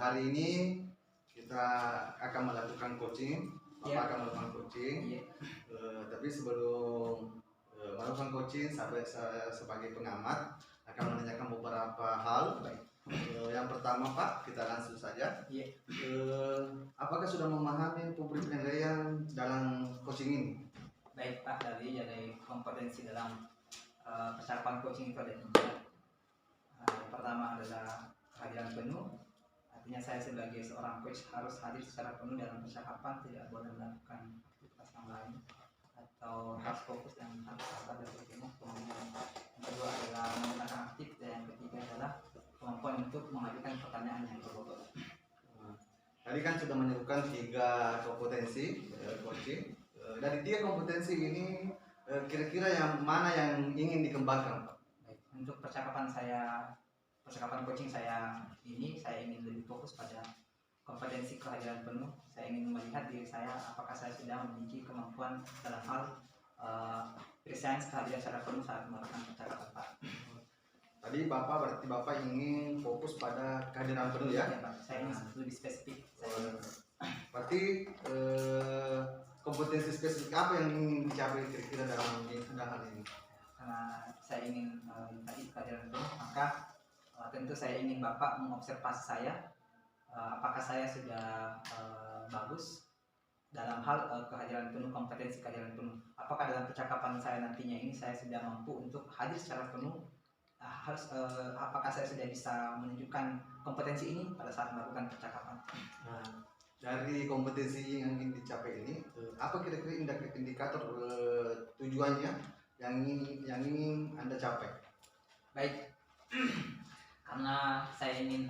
hari ini kita akan melakukan coaching. Bapak akan melakukan coaching. Tapi sebelum melakukan coaching, saya sebagai pengamat akan menanyakan beberapa hal. Yang pertama Pak, kita langsung saja. Apakah sudah memahami public penilaian dalam coaching ini? Baik Pak, dari kompetensi dalam percakapan coaching itu ada 3. Yang pertama adalah kehadiran penuh. Artinya saya sebagai seorang coach harus hadir secara penuh dalam percakapan, tidak boleh melakukan aktivitas yang lain atau harus fokus dan harus sabar dan bertemu. Kemudian yang kedua adalah menggunakan aktif, dan yang ketiga adalah kemampuan untuk mengajukan pertanyaan yang berbobot. Tadi kan sudah menyebutkan 3 kompetensi coaching. Dari 3 kompetensi ini kira-kira yang mana yang ingin dikembangkan Pak? Baik, untuk percakapan coaching saya ini, saya ingin lebih fokus pada kompetensi kehadiran penuh. Saya ingin melihat diri saya apakah saya sudah memiliki kemampuan dalam hal presence kehadiran secara penuh saat melakukan percakapan Pak. Tadi berarti Bapak ingin fokus pada kehadiran penuh ya? Ya Pak, saya ingin lebih spesifik. Berarti kompetensi spesifik apa yang ingin dicapai kira-kira dalam hal ini? Karena saya ingin tadi kehadiran penuh, maka tentu saya ingin Bapak mengobservasi saya, apakah saya sudah bagus dalam hal kehadiran penuh, kompetensi kehadiran penuh. Apakah dalam percakapan saya nantinya ini saya sudah mampu untuk hadir secara penuh, apakah saya sudah bisa menunjukkan kompetensi ini pada saat melakukan percakapan. Nah, dari kompetensi yang ingin dicapai ini, apa kira-kira indikator tujuannya yang ingin Anda capai? Baik, karena saya ingin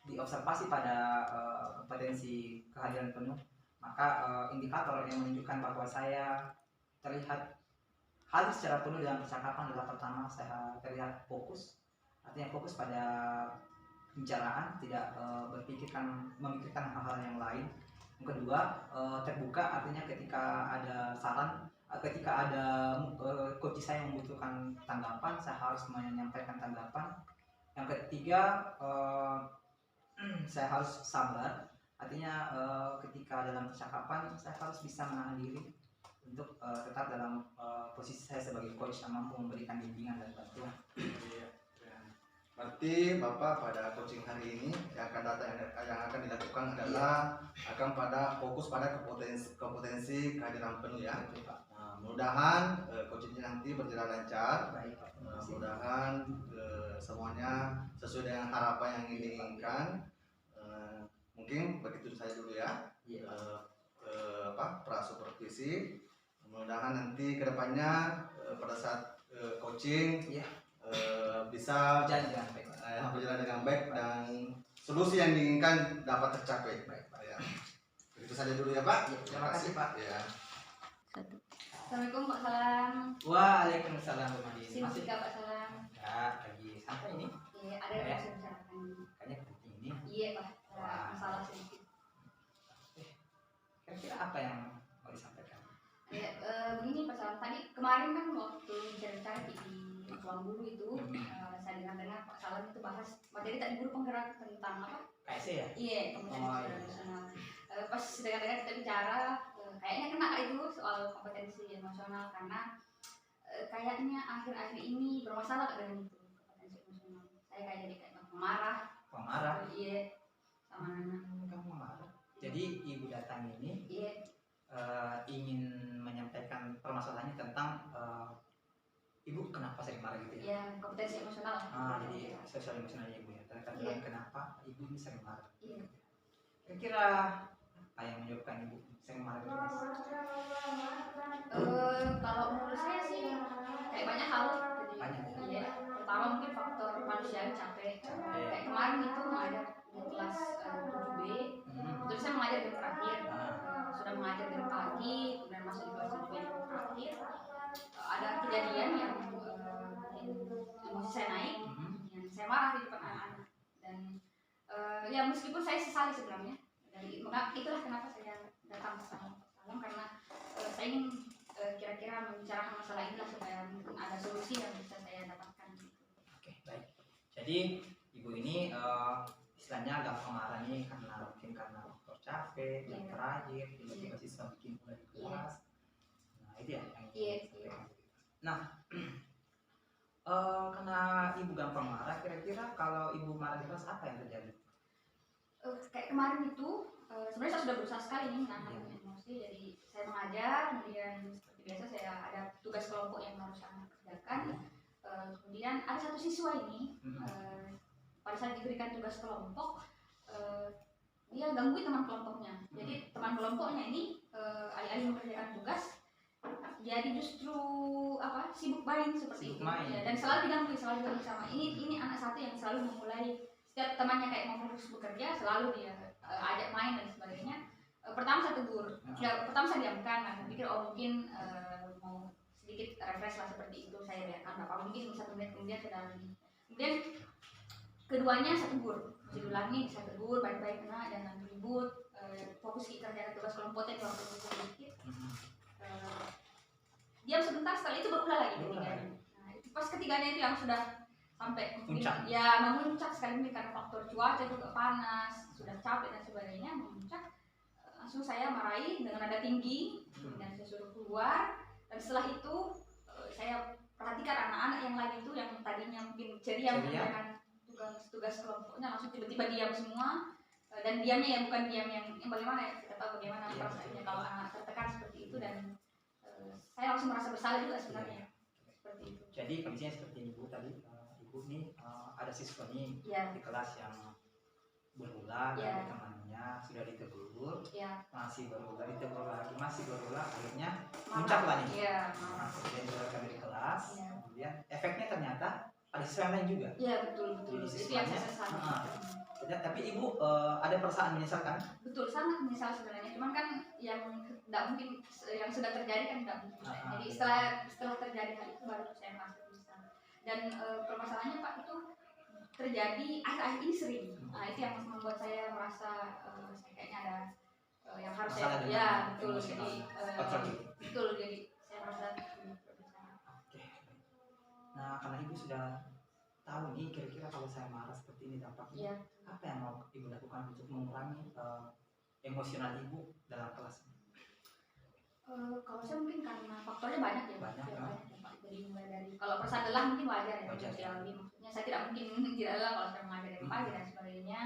diobservasi pada kompetensi kehadiran penuh, maka indikator yang menunjukkan bahwa saya terlihat hadir secara penuh dalam percakapan adalah pertama, saya terlihat fokus, artinya fokus pada pembicaraan, tidak memikirkan hal-hal yang lain. Yang kedua, terbuka, artinya ketika ada saran, ketika ada coach saya membutuhkan tanggapan, saya harus menyampaikan tanggapan. Yang ketiga, saya harus sabar, artinya ketika dalam percakapan saya harus bisa menahan diri untuk tetap dalam posisi saya sebagai coach yang mampu memberikan bimbingan dan bantuan. Berarti Bapak pada coaching hari ini yang akan dilakukan adalah akan fokus pada kompetensi kehadiran penuh ya. Nah, mudah-mudahan coachingnya nanti berjalan lancar. Baik, Pak. Mudah-mudahan semuanya sesuai dengan harapan yang diinginkan. Mungkin begitu saja dulu ya. Supervisi. Mudah-mudahan nanti kedepannya pada saat coaching bisa berjalan dengan baik dan solusi yang diinginkan dapat tercapai. Baik, Pak. Ya. Begitu saja dulu ya Pak. Terima kasih Pak. Ya. Assalamualaikum Pak Salam. Waalaikumsalam Bu Madi. Masih Pak Salam. Ya, lagi santai ini. Iya, ada yang harus dibicarakan. Kayaknya penting ini. Iya Pak, ada masalah sedikit. Kira-kira apa yang mau disampaikan? Ya, begini Pak Salam. Tadi kemarin kan waktu bicara di ruang guru itu, saya dengar Pak Salam itu bahas materi tadi guru penggerak tentang apa? KSC ya? Iya, kompetensi emosional. Pas dengar-dengar kita bicara, kayaknya kena itu soal kompetensi emosional karena kayaknya akhir-akhir ini bermasalah dengan itu kompetensi emosional. Saya kayak pemarah. Iya, sama anak. Kamu marah. Jadi ibu datang ini ingin menyampaikan permasalahannya tentang ibu kenapa sering marah gitu ya? Iya, kompetensi emosional. Jadi sosial emosionalnya ibu ya. Terkait kenapa ibu ini sering marah? Iya. Kira-kira apa yang menyebabkan ibu sering marah gitu? Kalau menurut saya sih kayak banyak hal. Banyak. Iya. Pertama mungkin faktor manusia capek. Kayak kemarin itu mengajar di kelas 7B. Terus saya mengajar di terakhir. Sudah mengajar dari pagi, kemudian masuk di kelas 7B yang terakhir. Ada kejadian yang emosi saya naik, yang saya marah di depan anak-anak. Dan ya meskipun saya sesali sebenarnya. Itulah kenapa saya datang ke Salam karena saya ingin kira-kira membicarakan masalah ini supaya mungkin ada solusi yang bisa saya dapatkan. Oke, baik. Jadi ibu ini istilahnya kan gampang marah nih mungkin karena faktor capek, jam terakhir, tiba-tiba siswa bikin ulah di kelas. Nah itu ya yang disampaikan. Nah, karena ibu gampang marah, kira-kira kalau ibu marah di kelas apa yang terjadi? Kayak kemarin itu sebenarnya saya sudah berusaha sekali nih menahan emosi. Jadi saya mengajar, kemudian seperti biasa saya ada tugas kelompok yang harus saya kerjakan. Kemudian ada satu siswa ini pada saat diberikan tugas kelompok dia gangguin teman kelompoknya. Jadi teman kelompoknya ini alih-alih mengerjakan tugas jadi justru sibuk main seperti itu ya, dan selalu diganggu sama ini anak satu yang selalu memulai setiap temannya kayak mau fokus bekerja selalu dia ajak main dan sebagainya. Pertama saya tegur, pertama saya diamkan, saya pikir mungkin mau sedikit refresh lah seperti itu, saya biarkan nggak apa mungkin 1 menit kemudian sudah lagi. Kemudian keduanya saya tegur, diulangi saya tegur baik-baik nak jangan ribut, fokus kita kerjakan tugas kelompoknya waktu sedikit. Diam sebentar, setelah itu berulang lagi ketiganya. Nah, itu pas ketiganya itu yang sudah sampai memuncak sekali karena faktor cuaca juga panas, sudah capek dan sebagainya, memuncak. Langsung saya marahi dengan nada tinggi dan saya suruh keluar. Dan setelah itu saya perhatikan anak-anak yang lain itu yang tadinya mungkin ceria mengerjakan tugas kelompoknya langsung tiba-tiba diam semua. Dan diamnya ya bukan diam yang bagaimana ya, kita tahu bagaimana perasaannya kalau anak tertekan seperti itu, dan saya langsung merasa bersalah juga sebenarnya seperti itu. Jadi kondisinya seperti ini Bu tadi, Ibu nih ada siswa nih di kelas yang berulang dari temannya sudah ditegur, masih berulang ditegur lagi, masih berulang, akhirnya muncak lah nih. Kemudian dikeluarkan dari kelas, kemudian efeknya ternyata ada siswa yang lain juga. Iya betul. Jadi itu yang saya sesali. Tapi Ibu ada perasaan menyesal kan? Betul, sangat menyesal sebenarnya. Cuman kan yang tidak mungkin, yang sudah terjadi kan tidak mungkin. Jadi setelah terjadi hal itu baru saya merasa menyesal. Dan permasalahannya Pak itu terjadi akhir-akhir ini sering. Nah itu yang membuat saya merasa kayaknya ada yang harus saya betul. Jadi betul, jadi saya merasa bersalah. Oke. Nah karena Ibu sudah tahu nih kira-kira kalau saya marah seperti ini dampaknya, apa yang mau Ibu lakukan untuk mengurangi emosional Ibu dalam kelas? Kalau saya mungkin karena faktornya banyak ya. Banyak. Jadi mulai dari kalau perasaan lelah mungkin wajar ya. Maksudnya saya tidak mungkin tidak lelah kalau saya mengajar dari pagi dan sebagainya.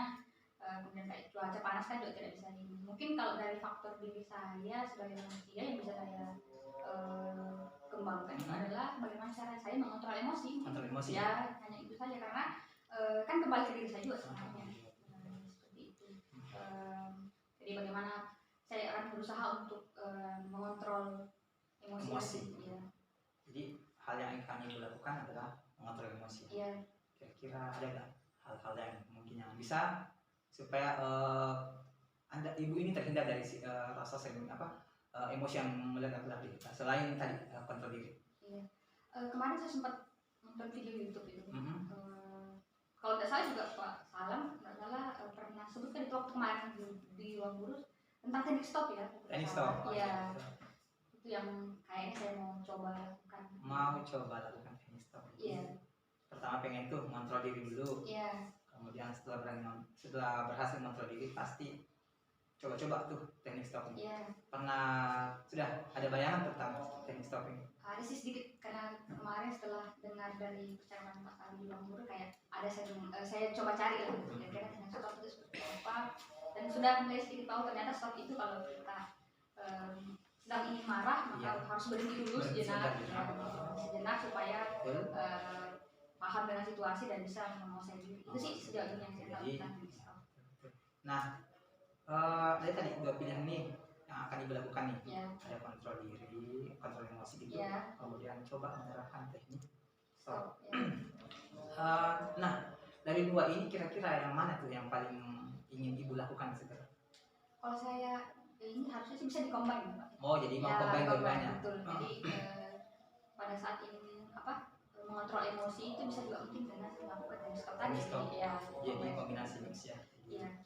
Kemudian kayak cuaca panas kan juga tidak bisa mungkin kalau dari faktor diri saya sebagai manusia yang bisa saya kembangkan itu adalah bagaimana cara saya mengontrol emosi. Ya hanya itu saja, karena kan kembali ke diri saya juga sebenarnya. Seperti itu. Jadi bagaimana saya akan berusaha untuk mengontrol emosi. Ya. Jadi hal yang akan Ibu lakukan adalah mengontrol emosi. Iya. Kira-kira ada nggak hal-hal yang mungkin yang bisa supaya Ibu ini terhindar dari rasa emosi yang meledak-ledak di kita selain tadi kontrol diri? Iya. Kemarin saya sempat nonton video YouTube itu. Kalau tidak salah juga Pak Salam pernah sebutkan itu waktu kemarin di ruang guru tentang teknik stop ya. Teknik stop. Iya. Itu yang kayaknya saya mau coba lakukan. Teknik stop. Iya. Pertama pengen tuh mengontrol diri dulu. Iya. Kemudian setelah berhasil mengontrol diri pasti coba-coba tuh teknik stop ini. Iya. Pernah sudah ada bayangan tentang teknik stop ini? Ada sih sedikit, karena kemarin setelah dengar dari percakapan Pak Ali di ruang guru kayak ada saya coba cari lah kira-kira teknik stop itu seperti apa, dan sudah mulai sedikit tahu ternyata stop itu kalau kita sedang ingin marah maka harus berhenti dulu sejenak supaya paham dengan situasi dan bisa menguasai diri. Itu sih sejauh ini yang saya tahu tentang teknik stop. Nah, ada tadi 2 pilihan nih yang akan Ibu lakukan nih. Ada kontrol diri, kontrol emosi gitu. Kemudian coba menerapkan teknik stop. Nah, dari 2 ini kira-kira yang mana tuh yang paling ingin Ibu lakukan segera? Kalau saya ini harusnya sih bisa dikombin, Pak. Oh, jadi mau combine dua-duanya. Betul. Jadi pada saat ingin mengontrol emosi itu bisa juga mungkin dengan melakukan teknik stop tadi. Jadi kombinasi mix ya. Iya.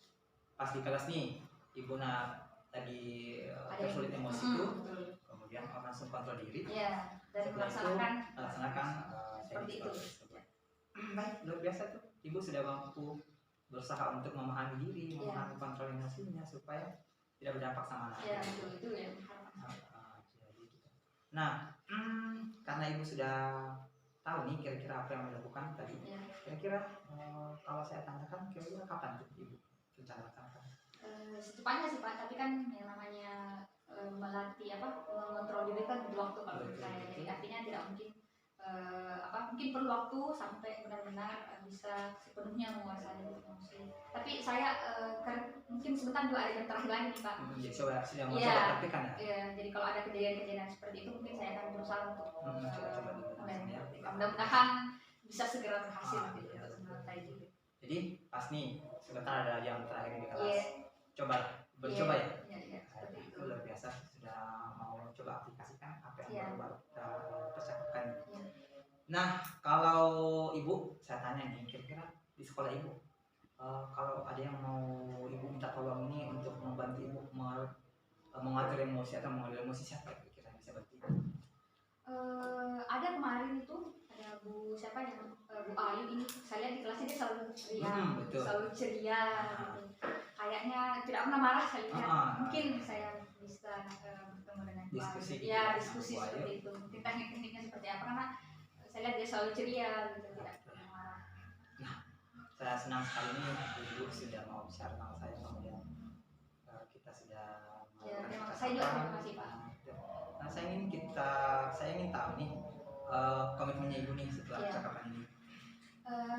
Pas di kelas nih, Ibu lagi tersulit emosi itu, kemudian langsung kontrol diri. Iya. Dan melaksanakan seperti itu. Baik, luar biasa tuh. Ibu sudah mampu berusaha untuk memahami diri, memahami kontrol emosinya supaya tidak berdampak sama anak. Ya betul, itu ya. Nah, karena ibu sudah tahu nih kira-kira apa yang dilakukan tadi. Ya. Kira-kira kalau saya tanyakan kira-kira kapan tuh ibu rencanakan? Secepatnya sih Pak, tapi kan yang namanya melatih mengontrol diri kan butuh waktu kalau menurut saya. Jadi artinya tidak mungkin mungkin perlu waktu sampai benar-benar bisa sepenuhnya menguasai emosi. Tapi saya mungkin sebentar juga ada yang terakhir lagi nih Pak. Jadi sudah mau coba praktekkan ya? Iya, jadi kalau ada kejadian-kejadian seperti itu mungkin saya akan berusaha untuk mudah-mudahan bisa segera berhasil gitu untuk menata itu. Jadi pas nih sebentar ada yang terakhir di kelas. Yeah. Bercoba ya? Iya, seperti itu. Luar biasa sudah mau coba aplikasikan apa yang Yeah. baru kita percakapan. Yeah. Nah, kalau ibu saya tanya nih, kira-kira di sekolah ibu kalau ada yang mau ibu minta tolong ini untuk membantu ibu mengatur emosi atau mengatur emosi, siapa kira-kira bisa bantu ibu? Ada kemarin itu ada Bu siapa yang Bu Ayu ini, saya lihat di kelasnya dia selalu ceria, selalu ceria gitu. Kayaknya tidak pernah marah saya lihat. Mungkin saya bisa bertemu dengan Bu Diskusi Ayu. gitu Ya, ya, diskusi Bu Ayu. seperti itu. Mungkin teknik-tekniknya seperti apa, karena saya lihat dia selalu ceria gitu, tidak pernah marah. Saya senang sekali nih ibu sudah mau share sama saya, kemudian kita sudah Ya, saya juga terima kasih Pak. Nah, saya ingin tahu nih komitmennya ibu nih setelah percakapan ini.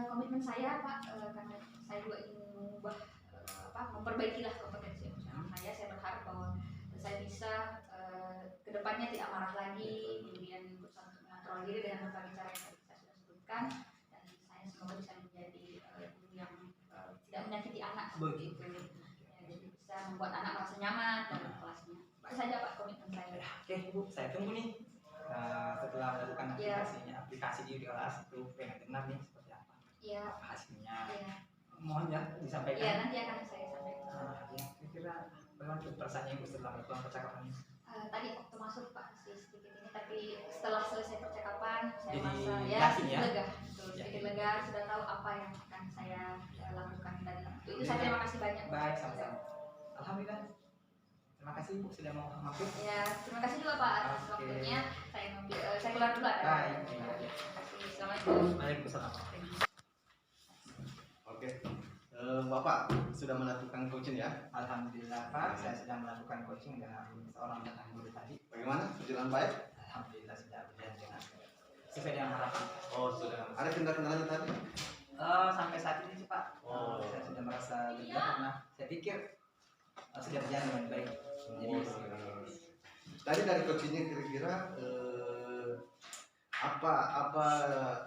Komitmen saya Pak, karena saya juga ingin mengubah memperbaikilah kompetensi emosional saya berharap bahwa saya bisa kedepannya tidak marah lagi, kemudian berusaha untuk mengontrol diri dengan berbagai cara yang tadi saya sudah sebutkan, dan saya semoga bisa menjadi guru yang tidak menyakiti anak seperti itu, ya, jadi bisa membuat anak merasa nyaman dalam kelasnya. Itu saja Pak komitmen saya. Oke Bu, saya tunggu nih setelah melakukan aplikasi di kelas itu pengen dengar nih seperti apa hasilnya. Mohon ya disampaikan. Iya, nanti akan saya sampaikan. Ya, kira-kira bagaimana perasaannya ibu setelah melakukan percakapan ini? Tadi waktu masuk Pak masih sedikit ini, tapi setelah selesai percakapan saya jadi merasa ya? lega, sedikit lega, sudah tahu apa yang akan saya lakukan, dan itu saya terima kasih banyak. Baik, sama-sama. Alhamdulillah. Terima kasih ibu sudah mau mampir. Ya, terima kasih juga Pak atas waktunya. Saya keluar dulu. Baik. Terima kasih. Assalamualaikum. Waalaikumsalam. Oke, Bapak sudah melakukan coaching ya? Alhamdulillah Pak, saya sudah melakukan coaching dengan seorang teman guru tadi. Bagaimana? Berjalan baik? Alhamdulillah sudah berjalan dengan sesuai dengan harapan. Oh sudah. Ada kendala-kendalanya tadi? Sampai saat ini sih Pak, saya sudah merasa lega karena saya pikir sudah berjalan dengan baik. Jadi tadi dari coachingnya kira-kira apa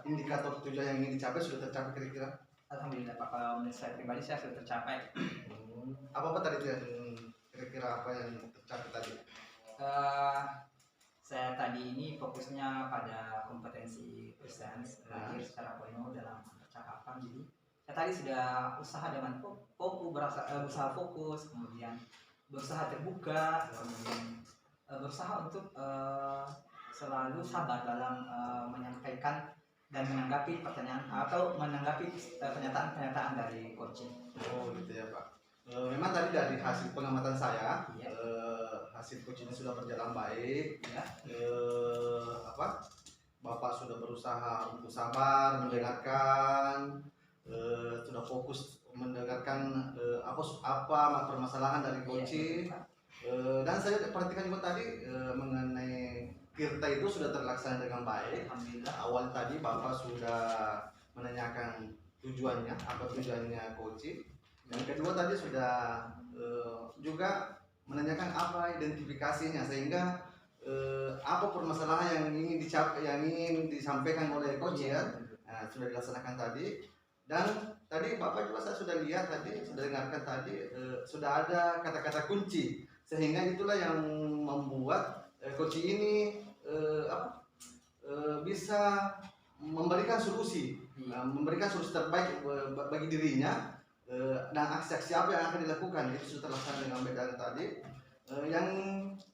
indikator tujuan yang ingin dicapai sudah tercapai kira-kira? Alhamdulillah Pak, kalau menurut saya pribadi saya sudah tercapai. Apa tadi itu yang kira-kira apa yang tercapai tadi? Saya tadi ini fokusnya pada kompetensi presence, hadir secara penuh dalam percakapan. Jadi saya tadi sudah usaha dengan berusaha fokus, kemudian berusaha terbuka, kemudian berusaha untuk selalu sabar dalam menyampaikan dan menanggapi pertanyaan atau menanggapi pernyataan-pernyataan dari coaching. Oh gitu ya Pak. Memang tadi dari hasil pengamatan saya, hasil coachingnya sudah berjalan baik. Ya. Bapak sudah berusaha untuk sabar, mendengarkan, sudah fokus mendengarkan apa permasalahan dari coaching. Dan saya perhatikan juga tadi mengenai Kirta itu sudah terlaksana dengan baik. Alhamdulillah. Awal tadi Bapak sudah menanyakan tujuannya, apa tujuannya coaching. Yang kedua tadi sudah juga menanyakan apa identifikasinya, sehingga apa permasalahan yang ingin disampaikan oleh coach ya. Nah, sudah dilaksanakan tadi. Dan tadi Bapak juga saya sudah lihat tadi, sudah dengarkan tadi sudah ada kata-kata kunci, sehingga itulah yang membuat coach ini bisa memberikan solusi, memberikan solusi terbaik bagi dirinya, dan aksi-aksi apa yang akan dilakukan itu sudah terlaksana dengan baik tadi. Yang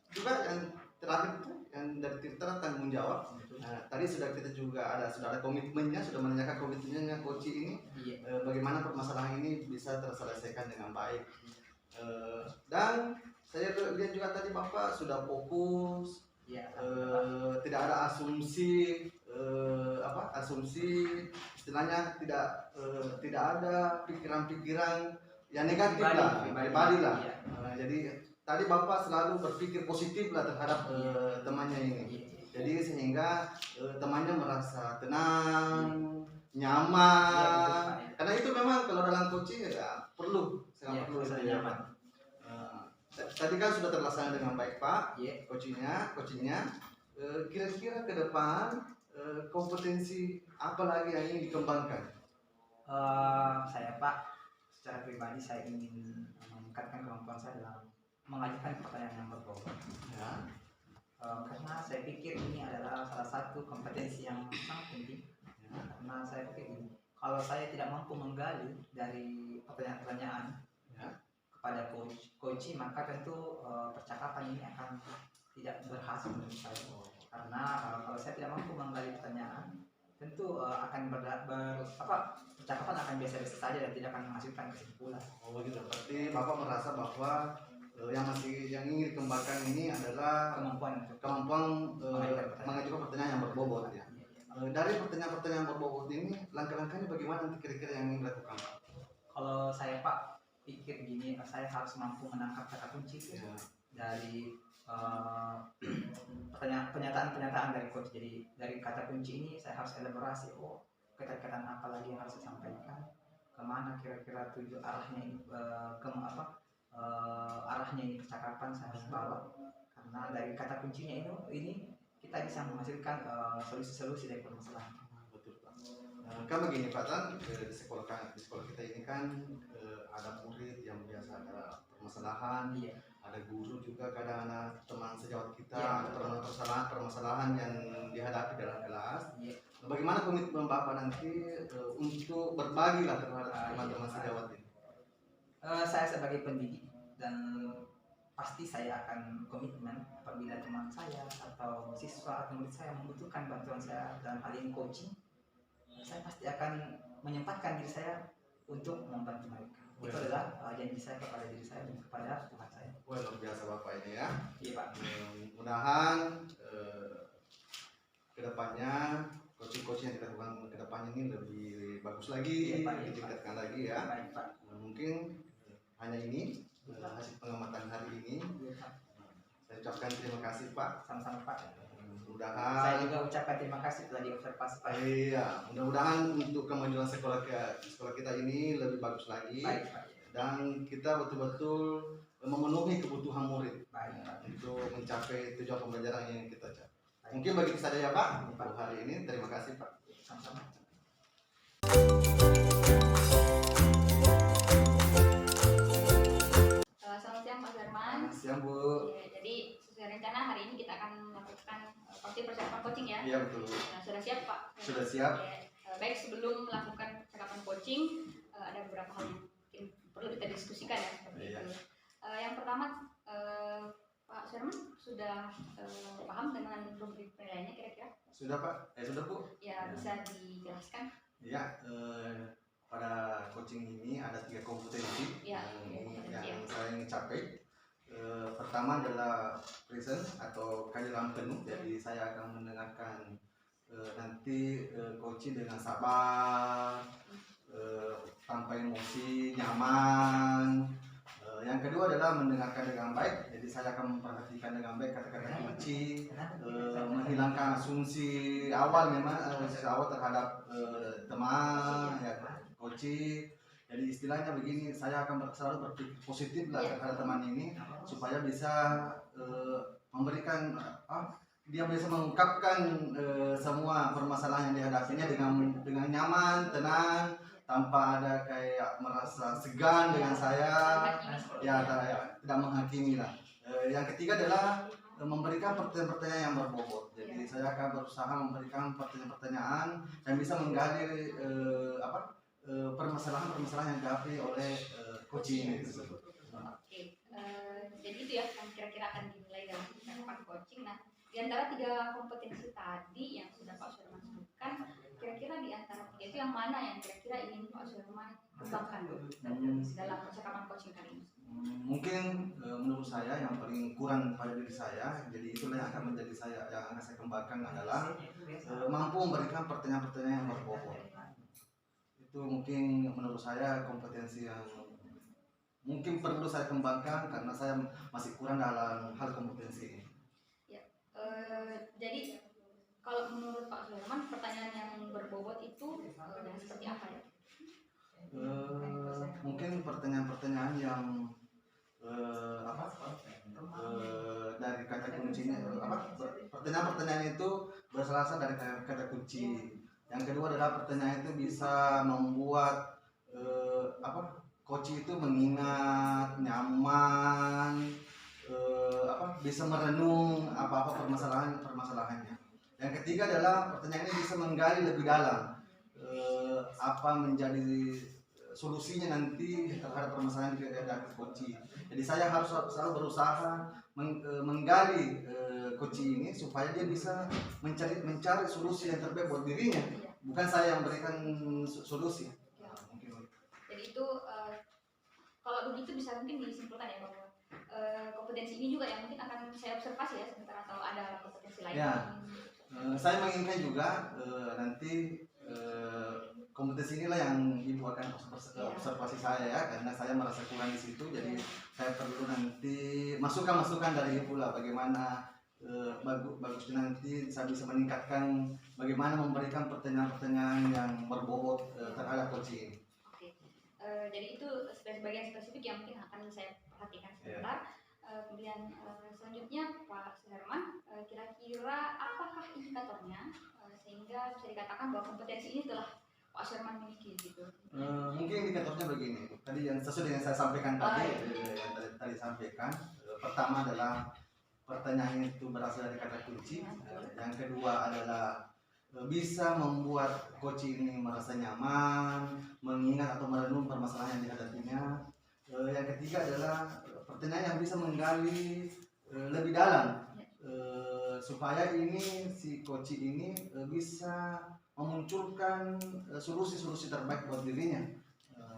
juga yang terakhir itu yang dari Tirta tanggung jawab. Nah, tadi sudah ada komitmennya, sudah menanyakan komitmennya coach ini. Bagaimana permasalahan ini bisa terselesaikan dengan baik. Dan saya lihat juga tadi Bapak sudah fokus. Tidak ada asumsi istilahnya tidak ada pikiran-pikiran yang negatif pribadi lah. Jadi tadi Bapak selalu berpikir positif lah terhadap temannya ini. Jadi sehingga temannya merasa tenang, nyaman. Karena itu memang kalau dalam coaching ya sangat perlu itu ya Pak. Tadi kan sudah terlaksana dengan baik Pak, coachingnya. Kira-kira ke depan kompetensi apa lagi yang ingin dikembangkan? Saya Pak, secara pribadi saya ingin meningkatkan kemampuan saya dalam mengajukan pertanyaan yang berbobot. Karena saya pikir ini adalah salah satu kompetensi yang sangat penting. Karena saya pikir ini, kalau saya tidak mampu menggali dari pertanyaan-pertanyaan kepada coach, maka tentu percakapan ini akan tidak berhasil menurut saya. Karena kalau saya tidak mampu menggali pertanyaan, tentu akan percakapan akan biasa-biasa saja dan tidak akan menghasilkan kesimpulan. Begitu. Berarti Bapak merasa bahwa yang ingin dikembangkan ini adalah kemampuan mengajukan pertanyaan yang berbobot ya. Dari pertanyaan-pertanyaan berbobot ini, langkah-langkahnya bagaimana nanti kira-kira yang ingin dilakukan Pak? Kalau saya Pak pikir gini, saya harus mampu menangkap kata kunci dari pernyataan dari coach. Jadi dari kata kunci ini saya harus elaborasi, kata-kata apa lagi yang harus saya sampaikan, kemana kira-kira tujuh arahnya ini, arahnya ini percakapan saya harus bawa. Karena dari kata kuncinya ini kita bisa menghasilkan solusi-solusi dari permasalahan. Betul Pak. Kan begini Pak Tan, di sekolah kita ini kan ada murid yang biasa ada permasalahan, ada guru juga kadang ada teman sejawat kita, ada permasalahan yang dihadapi dalam kelas. Bagaimana komitmen Bapak nanti untuk berbagi lah terhadap teman-teman sejawat ini? Saya sebagai pendidik dan pasti saya akan komitmen apabila teman saya atau siswa atau murid saya membutuhkan bantuan saya dalam hal ini coaching, saya pasti akan menyempatkan diri saya untuk membantu mereka. Itu adalah janji saya kepada diri saya dan kepada Tuhan saya. Luar biasa Bapak ini ya. Iya Pak. Mudah-mudahan kedepannya coaching yang dilakukan kedepannya ini lebih bagus lagi, ditingkatkan lagi ya. Baik Pak. Mungkin hanya ini hasil pengamatan hari ini. Saya ucapkan terima kasih Pak. Sama-sama Pak. Mudah-mudahan saya juga ucapkan terima kasih telah diobservasi Pak. Iya, mudah-mudahan untuk kemajuan sekolah kita ini lebih bagus lagi. Baik Pak. Dan kita betul-betul memenuhi kebutuhan murid. Baik Pak. Untuk mencapai tujuan pembelajaran yang kita capai. Mungkin begitu saja ya Pak untuk hari ini. Terima kasih Pak. Sama-sama. Selamat siang Pak Zarman. Selamat siang Bu. Jadi sesuai rencana hari ini kita akan melakukan persiapan coaching ya. Iya betul. Nah, sudah siap Pak? Sudah siap. Baik, sebelum melakukan persiapan coaching ada beberapa hal yang mungkin perlu kita diskusikan ya seperti itu. Yang pertama Pak Sherman sudah paham dengan rubrik penilaiannya kira-kira? Sudah Pak? Sudah Bu? Ya, bisa dijelaskan? Ya, pada coaching ini ada 3 kompetensi yang saya ingin capai. Pertama adalah presence atau kehadiran penuh. Jadi saya akan mendengarkan nanti coaching dengan sabar, tanpa emosi, nyaman. Yang kedua adalah mendengarkan dengan baik. Jadi saya akan memperhatikan dengan baik kata-kata kunci, menghilangkan asumsi awal terhadap teman, ya, coaching. Jadi istilahnya begini, saya akan selalu berpikir positif lah terhadap teman ini supaya bisa memberikan dia bisa mengungkapkan semua permasalahan yang dihadapinya dengan nyaman, tenang, tanpa ada kayak merasa segan dengan saya, tidak menghakimi lah. Yang ketiga adalah memberikan pertanyaan-pertanyaan yang berbobot. Jadi saya akan berusaha memberikan pertanyaan-pertanyaan yang bisa menggali permasalahan-permasalahan yang dihadapi oleh coaching tersebut. Oke, jadi itu ya yang kira-kira akan dimulai dalam persiapan coaching. Nah, di antara 3 kompetensi tadi yang sudah Pak Suherman sebutkan, kira-kira di antara 3 itu yang mana yang kira-kira ingin Pak Suherman kembangkan dalam percakapan coaching kali ini? Mungkin menurut saya yang paling kurang pada diri saya, jadi itulah yang akan menjadi yang akan saya kembangkan adalah mampu memberikan pertanyaan-pertanyaan yang berbobot. Itu mungkin menurut saya kompetensi yang mungkin perlu saya kembangkan karena saya masih kurang dalam hal kompetensi ini. Ya, jadi kalau menurut Pak Suherman pertanyaan yang berbobot itu yang seperti apa ya? Mungkin pertanyaan-pertanyaan yang dari kata kuncinya pertanyaan-pertanyaan itu berasal dari kata kunci. Yang kedua adalah pertanyaan itu bisa membuat coach itu mengingat, nyaman, bisa merenung apa-apa permasalahannya. Yang ketiga adalah pertanyaan ini bisa menggali lebih dalam apa menjadi solusinya nanti terhadap permasalahan dari coach. Jadi saya harus selalu berusaha menggali coach ini supaya dia bisa mencari solusi yang terbaik buat dirinya, bukan saya yang memberikan solusi. Jadi itu kalau begitu bisa mungkin disimpulkan ya bahwa kompetensi ini juga yang mungkin akan saya observasi ya sebentar, atau ada kompetensi lain. Ya, saya menginginkan juga nanti kompetensi inilah yang dibuatkan observasi saya ya, karena saya merasa kurang di situ, jadi saya perlu nanti masukan-masukan dari pula bagaimana bagusnya nanti saya bisa meningkatkan bagaimana memberikan pertanyaan-pertanyaan yang berbobot terhadap coach ini. Jadi itu bagian spesifik yang mungkin akan saya perhatikan sebentar. Kemudian selanjutnya Pak Suherman, kira-kira apakah indikatornya sehingga bisa dikatakan bahwa kompetensi ini telah Pak Suherman miliki gitu? Mungkin indikatornya begini. Tadi yang sesuai dengan saya sampaikan tadi, yang tadi sampaikan. Pertama adalah pertanyaan itu berasal dari kata kunci. Yang kedua adalah bisa membuat coach ini merasa nyaman, mengingat atau merenung permasalahan yang dihadapinya. Yang ketiga adalah pertanyaan yang bisa menggali lebih dalam supaya ini si coach ini bisa memunculkan solusi-solusi terbaik buat dirinya.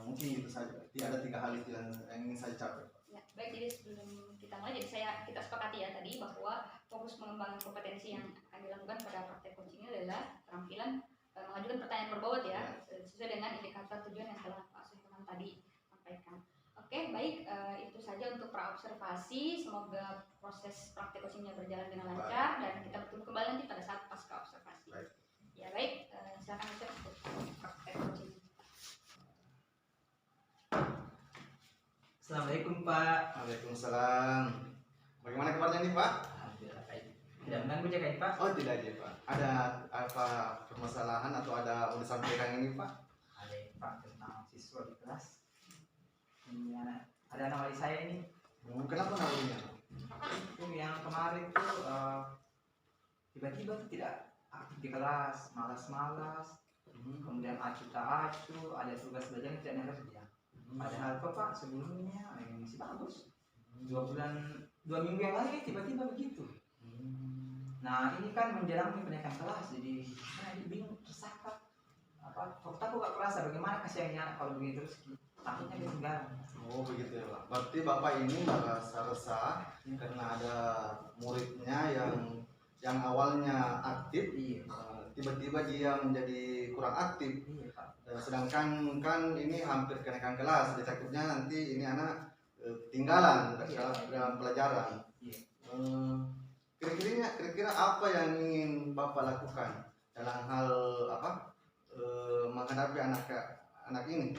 Mungkin itu saja. Ada 3 hal itu yang ingin saya capai. Ya, baik, jadi sebelum kita mulai, jadi kita sepakati ya tadi bahwa fokus pengembangan kompetensi yang akan dilakukan pada praktek coaching ini adalah keterampilan mengajukan pertanyaan berbobot ya, sesuai dengan indikator tujuan yang telah Pak Suherman tadi sampaikan. Oke, baik, itu saja untuk praobservasi. Semoga proses praktek coachingnya berjalan dengan lancar dan kita bertemu kembali nanti pada saat pasca observasi. Ya baik, silakan Ustaz untuk praktek coaching. Assalamualaikum Pak. Waalaikumsalam. Bagaimana kabarnya nih Pak? Alhamdulillah baik. Tidak mengganggu jaga Pak? Oh tidak aja Pak. Ada apa permasalahan atau ada mau disampaikan ini Pak? Ada Pak tentang siswa di kelas. Ini ada anak wali saya ini. Kenapa namanya? Itu yang kemarin tuh tiba-tiba tuh tidak aktif di kelas, malas-malas. Kemudian acuh tak acuh, ada tugas belajar tidak ngerjain. Padahal kok Pak sebelumnya masih bagus. 2 minggu yang lalu tiba-tiba begitu. Nah ini kan menjelang kenaikan kelas, jadi bingung, resah Pak. Kok aku gak kerasa bagaimana kasihannya anak kalau begini terus, takutnya ketinggalan. Oh begitu ya Pak. Berarti Bapak ini merasa resah karena ada muridnya yang awalnya aktif, tiba-tiba dia menjadi kurang aktif. Sedangkan kan ini hampir kenaikan kelas, jadi takutnya nanti ini anak ketinggalan dalam pelajaran. Kira-kira apa yang ingin Bapak lakukan dalam hal menghadapi anak ini?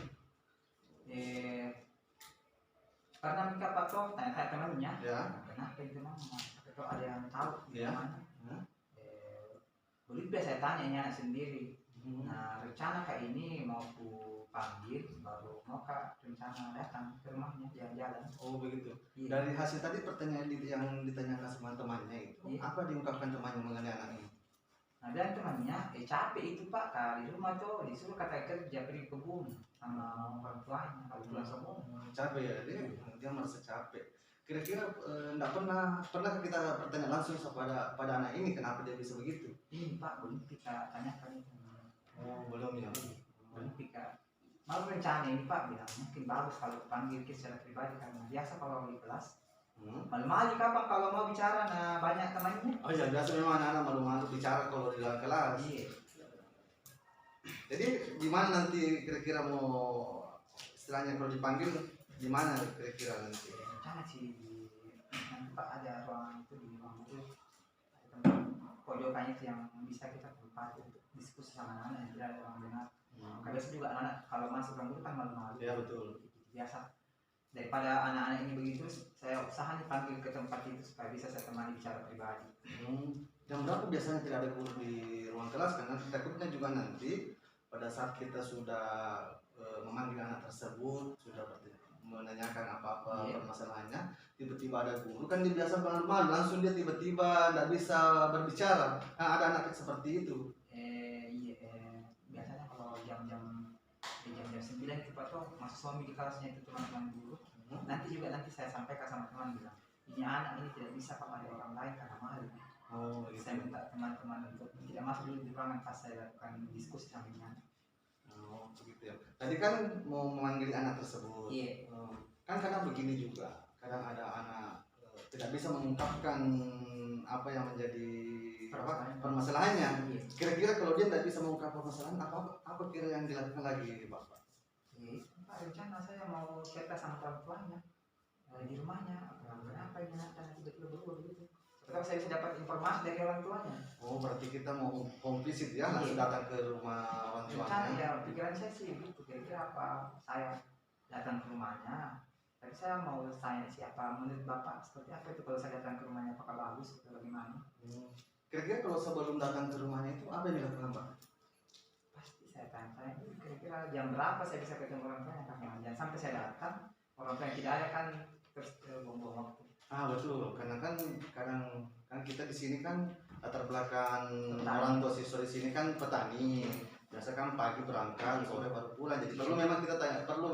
Karena mereka Pak toh tanya temannya, kenapa itu mama? Atau ada yang tahu gimana? Boleh biasa tanya ini anak sendiri. Nah rencana kayak ini mau ku panggil, baru mau kak rencana datang ke rumahnya jalan-jalan. Oh begitu. Dari hasil tadi pertanyaan yang ditanyakan sama temannya itu, apa diungkapkan temannya mengenai anak ini? Nah dan temannya capek itu Pak, di rumah tuh disuruh kata kerja pergi ke kebun sama orang tuanya kalau pulang semua. Capek ya, dia merasa capek. kira-kira enggak pernah kita bertanya langsung pada anak ini kenapa dia bisa begitu? Ini Pak, belum kita tanyakan itu. Oh, belum ya. Belum kita. Mau rencana ini Pak bilang mungkin bagus kalau panggil ke secara pribadi karena biasa kalau di kelas malu-malu Pak kalau mau bicara nah banyak temannya. Oh iya, biasa memang anak-anak malu-malu bicara kalau di dalam kelas. Iya. Jadi gimana nanti kira-kira mau istilahnya kalau dipanggil gimana kira-kira nanti? Rencana sih nanti Pak ada ruangan itu di ruang itu ada tempat pojokan itu yang bisa kita tempati untuk diskusi sama anak-anak yang tidak ada orang dengar. Karena biasa juga anak kalau masuk ruang guru kan malu-malu. Ya betul. Biasa daripada anak-anak ini begitu saya usaha nih panggil ke tempat itu supaya bisa saya temani bicara pribadi. Jam berapa biasanya tidak ada guru di ruang kelas karena takutnya juga nanti pada saat kita sudah memanggil anak tersebut sudah menanyakan apa-apa permasalahannya tiba-tiba ada guru kan dia biasa malu-malu langsung dia tiba-tiba tidak bisa berbicara. Nah, ada anak seperti itu. Biasanya kalau jam-jam 9 itu Pak tuh masuk suami di kelasnya itu teman-teman guru. Nanti saya sampaikan sama teman bilang ini anak ini tidak bisa Pak ada orang lain karena malu. Oh, gitu. Saya minta teman-teman untuk tidak masuk dulu di ruangan pas saya lakukan diskusi sama anak. Oh, begitu ya. Tadi kan mau memanggil anak tersebut. Iya. Kan kadang begini juga. Kadang ada anak tidak bisa mengungkapkan apa yang menjadi permasalahannya. Iya. Kira-kira kalau dia tidak bisa mengungkapkan permasalahan apa kira yang dilakukan lagi Bapak? Pak, rencana saya mau cerita sama orang tuanya di rumahnya. Kenapa ini anak tiba-tiba berubah begitu? Setelah saya bisa dapat informasi dari orang tuanya. Oh, berarti kita mau komplisit ya, langsung datang ke rumah orang tuanya. Ya, pikiran saya sih gitu. Kira-kira apa saya datang ke rumahnya? Tapi saya mau tanya siapa menurut Bapak seperti apa itu kalau saya datang ke rumahnya apakah bagus atau bagaimana? Kira-kira kalau sebelum datang ke rumahnya itu apa yang dilakukan Pak? Pasti saya tanya kira-kira jam berapa saya bisa ketemu orang tuanya karena jangan sampai saya datang orang tua yang tidak ada kan terus buang-buang waktu. Betul, karena kan kadang kan kita di sini kan latar belakang petani. Orang tua siswa di sini kan petani. Biasa kan pagi berangkat, sore baru pulang. Jadi perlu memang kita tanya, perlu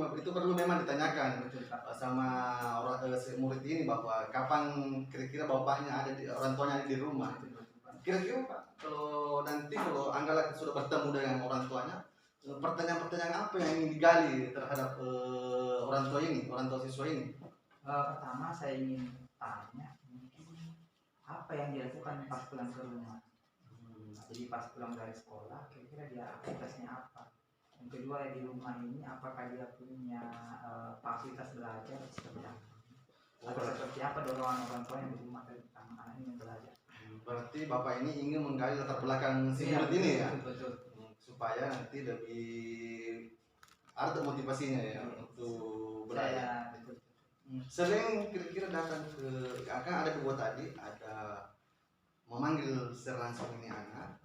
memang ditanyakan sama orang murid ini bahwa kapan kira-kira bapaknya ada di orang tuanya ada di rumah. Kira-kira Pak, kalau nanti kalau anggaplah sudah bertemu dengan orang tuanya, pertanyaan-pertanyaan apa yang ingin digali terhadap orang tua siswa ini? Pertama saya ingin tanya mungkin apa yang dilakukan pas pulang ke rumah. Jadi pas pulang dari sekolah kira-kira dia aktivitasnya apa. Yang kedua di rumah ini apakah dia punya fasilitas belajar seperti apa. Atau seperti apa dorongan orang tua yang di rumah tentang anak ini belajar. Berarti Bapak ini ingin menggali latar belakang si murid ini ya? Betul. Supaya nanti lebih ada motivasinya ya untuk belajar. Sering kira-kira datang ke akan ada dua tadi, ada memanggil secara langsung ini anak,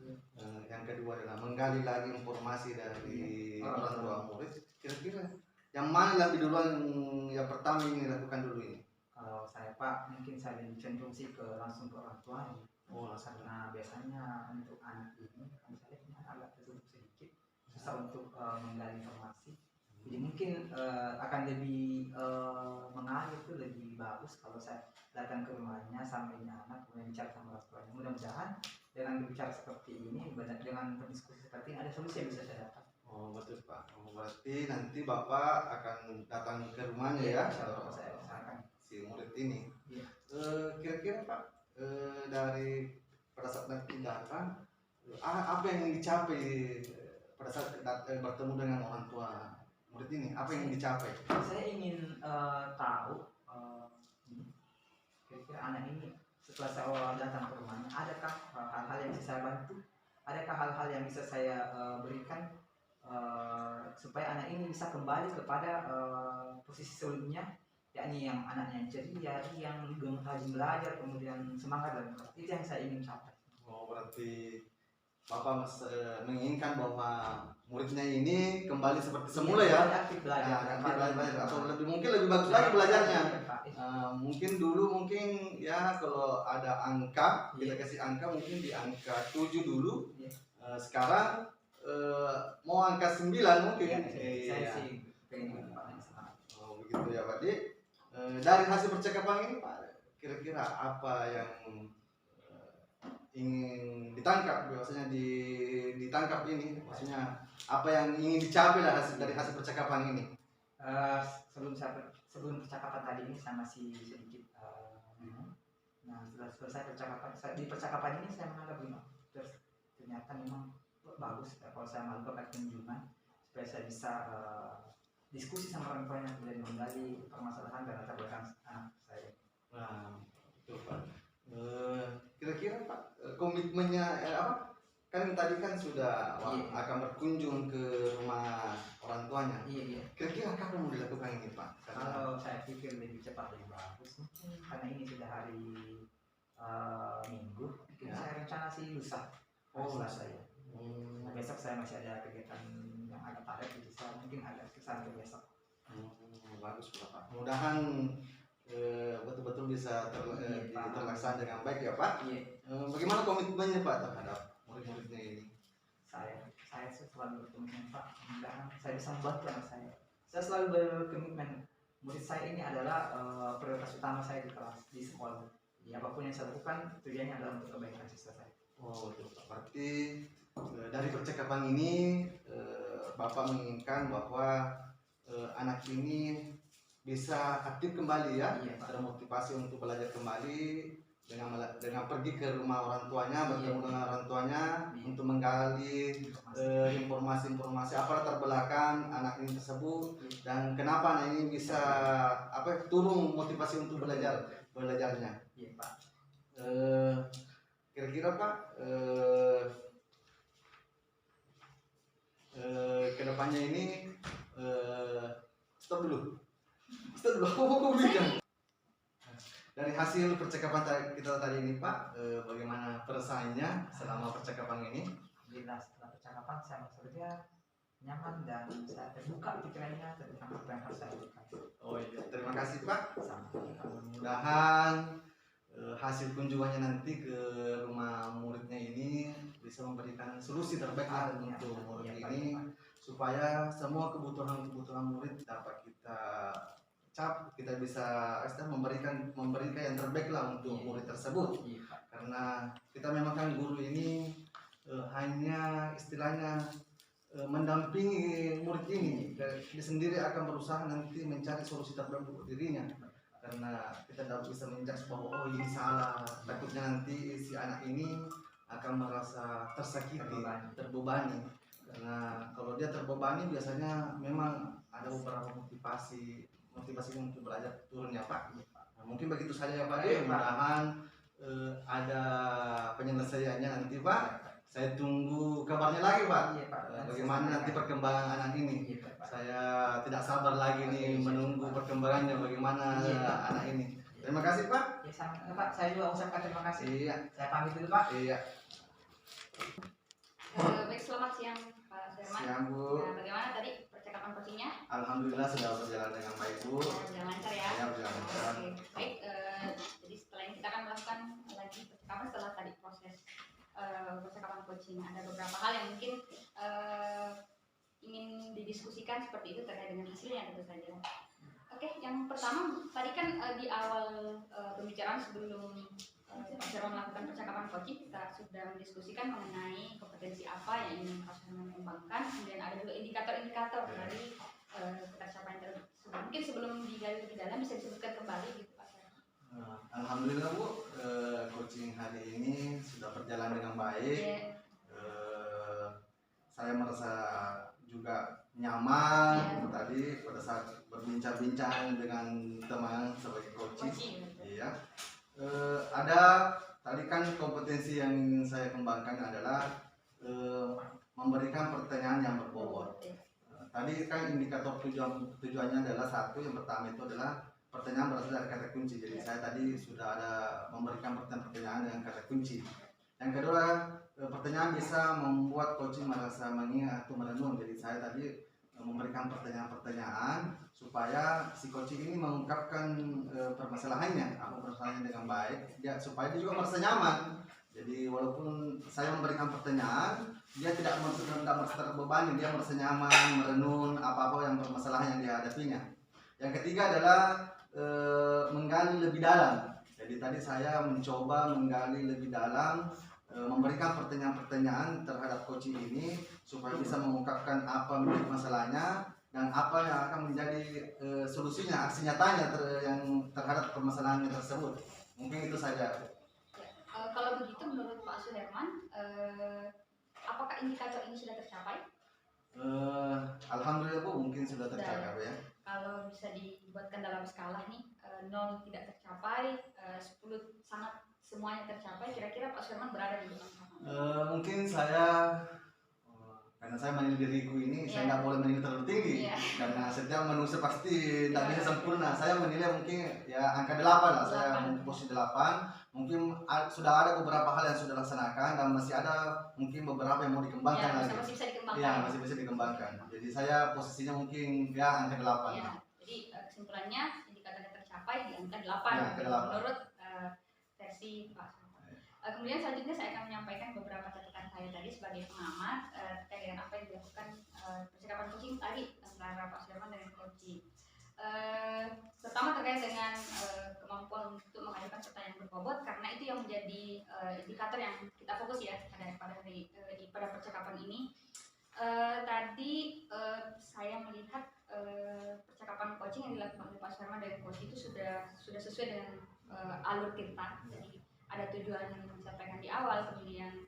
yang kedua adalah menggali lagi informasi dari orang tua murid. Kira-kira yang mana lebih duluan yang pertama ini lakukan dulu ini? Kalau saya Pak mungkin saya lebih cenderung sih ke langsung ke orang tua. Karena biasanya untuk anak ini kan saya agak tertutup sedikit susah untuk menggali informasi. Jadi mungkin akan lebih mengalir itu lebih bagus kalau saya datang ke rumahnya sambil anak kemudian bicara sama orang tuanya. Mudah-mudahan dengan berbicara seperti ini, dengan berdiskusi seperti ini ada solusi yang bisa saya dapat. Oh betul Pak. Berarti nanti Bapak akan datang ke rumahnya ya? Saya usahakan si murid ini. Iya. Kira-kira Pak dari pada saat nanti datang apa yang ingin dicapai pada saat bertemu dengan orang tua murid ini, apa yang ingin dicapai? Saya ingin tahu kira-kira anak ini setelah saya datang ke rumahnya adakah hal-hal yang bisa saya bantu, adakah hal-hal yang bisa saya berikan supaya anak ini bisa kembali kepada posisi sebelumnya, yakni yang anaknya ceria, yang rajin belajar, kemudian semangat dan itu yang saya ingin capai. Oh berarti Bapak menginginkan bahwa muridnya ini kembali seperti semula ya? Aktif belajar, atau mungkin lebih bagus lagi belajarnya. Mungkin dulu ya kalau ada angka kita kasih angka mungkin di angka 7 dulu. Sekarang mau angka 9 mungkin. Saya sih pengen Pak. Oh begitu ya Pak Di. dari hasil percakapan ini Pak, kira-kira apa yang ingin ditangkap, biasanya ditangkap ini, maksudnya apa yang ingin dicapai lah dari hasil percakapan ini? Sebelum percakapan tadi ini saya masih sedikit bingung. Nah, setelah selesai di percakapan ini saya menganggap bingung. Terus ternyata memang bagus kalau saya melakukan kunjungan supaya saya bisa diskusi sama orang tuanya dan menggali permasalahan dan latar belakang anak saya. Nah, itu Pak. Kira-kira Pak, komitmennya apa? Kan tadi kan sudah akan berkunjung ke rumah orang tuanya. Iya. Kira-kira kapan mau dilakukan ini Pak? Kalau saya pikir lebih cepat lebih bagus, karena ini sudah hari Minggu. Saya rencana sih lusa. Lusa ya. Nah, besok saya masih ada kegiatan yang agak padat, jadi saya mungkin agak kesana besok. Bagus Pak. Mudahan betul-betul bisa terlaksana dengan baik ya Pak. Iya. Bagaimana komitmennya Pak terhadap murid-muridnya ini? Saya selalu berkomitmen Pak, mudah-mudahan saya bisa membantu anak saya. Saya selalu berkomitmen, murid saya ini adalah prioritas utama saya di kelas, di sekolah. Jadi apapun yang saya lakukan tujuannya adalah untuk kebaikan siswa saya. Oh betul Pak. Berarti dari percakapan ini Bapak menginginkan bahwa anak ini bisa aktif kembali ya, termotivasi untuk belajar kembali dengan pergi ke rumah orang tuanya, bertemu dengan orang tuanya untuk menggali informasi-informasi apa latar belakang anak ini tersebut dan kenapa anak ini bisa turun motivasi untuk belajarnya. Iya Pak. Kira-kira Pak, kedepannya ini stop dulu. Dari hasil percakapan kita tadi ini Pak, bagaimana perasaannya selama percakapan ini? Bila setelah percakapan saya merasa dia nyaman dan saya terbuka pikirannya tentang apa yang harus saya lakukan. Oh iya, terima kasih Pak. Sama. Mudah-mudahan hasil kunjungannya nanti ke rumah muridnya ini bisa memberikan solusi terbaik untuk murid ini, supaya semua kebutuhan murid dapat kita bisa memberikan yang terbaik lah untuk murid tersebut. Karena kita memang kan guru ini hanya istilahnya mendampingi murid ini, dan dia sendiri akan berusaha nanti mencari solusi terbaik untuk dirinya. Karena kita tidak bisa menjudge bahwa ini salah, takutnya nanti si anak ini akan merasa tersakiti, terbebani. Karena kalau dia terbebani biasanya memang ada beberapa motivasi untuk belajar turunnya Pak. Nah, mungkin begitu saja ya Pak. Mudah-mudahan ada penyelesaiannya nanti Pak. Saya tunggu kabarnya lagi Pak. Bagaimana nanti perkembangan anak ini. Saya tidak sabar lagi nih menunggu perkembangannya bagaimana anak ini. Terima kasih Pak. Ya sama Pak. Saya juga ucapkan terima kasih. Iya. Saya pamit dulu Pak. Iya. Baik, selamat siang Pak Firman. Siang Bu. Nah, bagaimana tadi percakapan coachingnya? Alhamdulillah sudah berjalan dengan baik Bu. Berjalan lancar ya. Ya, berjalan lancar. Oke. Baik, jadi setelah ini kita akan melakukan lagi percakapan setelah tadi proses percakapan coaching. Ada beberapa hal yang mungkin ingin didiskusikan seperti itu terkait dengan hasilnya tentu saja. Oke, yang pertama tadi kan di awal pembicaraan sebelum Pak Firman melakukan percakapan coaching, kita sudah mendiskusikan mengenai kompetensi apa yang ingin Pak Firman kembangkan, kemudian ada juga indikator-indikator dari pencapaian tersebut. Mungkin sebelum digali lebih dalam bisa disebutkan kembali gitu Pak Firman. Alhamdulillah Bu, coaching hari ini sudah berjalan dengan baik. Saya merasa juga nyaman tadi pada saat berbincang-bincang dengan teman sebagai coaching. Iya. Ada tadi kan kompetensi yang ingin saya kembangkan adalah memberikan pertanyaan yang berbobot. Tadi kan indikator tujuannya adalah satu, yang pertama itu adalah pertanyaan berasal dari kata kunci. Jadi saya tadi sudah ada memberikan pertanyaan dengan kata kunci. Yang kedua, pertanyaan bisa membuat coaching merasa mengingat atau merenung. Jadi saya tadi memberikan pertanyaan-pertanyaan supaya si coaching ini mengungkapkan permasalahannya dengan baik, supaya dia juga merasa nyaman. Jadi walaupun saya memberikan pertanyaan, dia tidak merasa terbebani, dia merasa nyaman, merenung apa-apa yang permasalahan yang dihadapinya. Yang ketiga adalah menggali lebih dalam. Jadi tadi saya mencoba menggali lebih dalam, memberikan pertanyaan-pertanyaan terhadap coaching ini supaya bisa mengungkapkan apa menjadi masalahnya dan apa yang akan menjadi solusinya, aksi nyatanya yang terhadap permasalahannya tersebut. Mungkin itu saja. Kalau begitu menurut Pak Suherman, apakah indikator ini sudah tercapai? Alhamdulillah Bu, mungkin sudah tercapai ya. Kalau bisa dibuatkan dalam skala nih, 0 tidak tercapai, 10 sangat semuanya tercapai, kira-kira Pak Suherman berada di mana? Mungkin saya karena saya menilai diriku ini, saya nggak boleh menilai terlalu tinggi karena setiap manusia pasti tidak bisa sempurna. Saya menilai mungkin ya angka 8 lah, saya mungkin posisi 8. Mungkin sudah ada beberapa hal yang sudah dilaksanakan dan masih ada mungkin beberapa yang mau dikembangkan lagi. Masih bisa dikembangkan. Ya, masih bisa dikembangkan. Jadi saya posisinya mungkin ya angka 8. Ya, jadi kesimpulannya indikatornya tercapai di angka 8. Ya, menurut versi Pak. Kemudian selanjutnya saya akan menyampaikan beberapa catatan saya tadi sebagai pengamat terkait dengan apa yang dilakukan percakapan coaching tadi antara Pak Suherman dan coaching. Pertama terkait dengan kemampuan untuk mengajukan pertanyaan berbobot, karena itu yang menjadi indikator yang kita fokus ya pada percakapan ini. Tadi saya melihat percakapan coaching yang dilakukan oleh Pak Suherman dan coach itu sudah sesuai dengan alur kita. Jadi ada tujuan yang disampaikan di awal, kemudian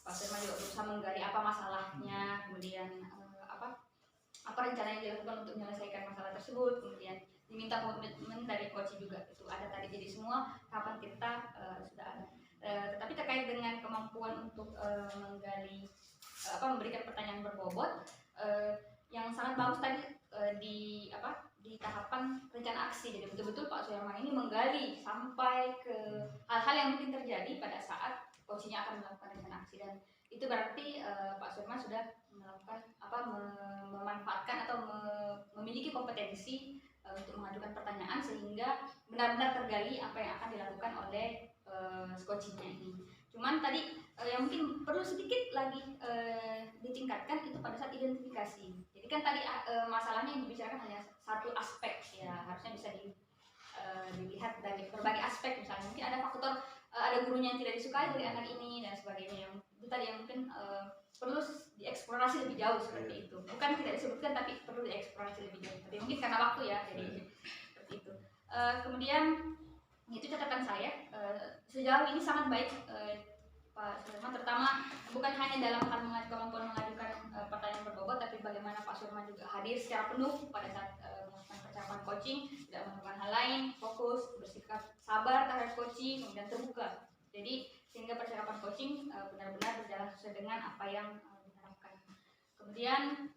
Pak Suherman juga berusaha menggali apa masalahnya, kemudian apa rencana yang dilakukan untuk menyelesaikan masalah tersebut, kemudian diminta komitmen dari coach juga itu ada tadi. Jadi semua kapan kita sudah ada. Tetapi terkait dengan kemampuan untuk menggali memberikan pertanyaan berbobot, yang sangat bagus tadi di tahapan rencana aksi. Jadi betul-betul Pak Suherman ini menggali sampai ke hal-hal yang mungkin terjadi pada saat coachingnya akan melakukan rencana aksi, dan itu berarti Pak Suherman sudah melakukan memanfaatkan atau memiliki kompetensi untuk mengajukan pertanyaan sehingga benar-benar tergali apa yang akan dilakukan oleh coachingnya ini. Cuman tadi yang mungkin perlu sedikit lagi ditingkatkan itu pada saat identifikasi. Jadi kan tadi masalahnya yang dibicarakan hanya satu aspek ya, harusnya bisa dilihat dari berbagai aspek. Misalnya mungkin ada faktor ada gurunya yang tidak disukai dari anak ini dan sebagainya, yang itu tadi yang mungkin perlu dieksplorasi lebih jauh seperti itu. Bukan tidak disebutkan tapi perlu dieksplorasi lebih jauh. Tapi mungkin karena waktu ya, jadi seperti itu. Kemudian itu catatan saya, sejauh ini sangat baik Pak Suherman, terutama bukan hanya dalam hal kemampuan mengajukan pertanyaan berbobot, tapi bagaimana Pak Suherman juga hadir secara penuh pada saat melakukan percakapan coaching, tidak melakukan hal lain, fokus, bersikap sabar terhadap coaching, kemudian terbuka. Jadi sehingga percakapan coaching benar-benar berjalan sesuai dengan apa yang diharapkan. Kemudian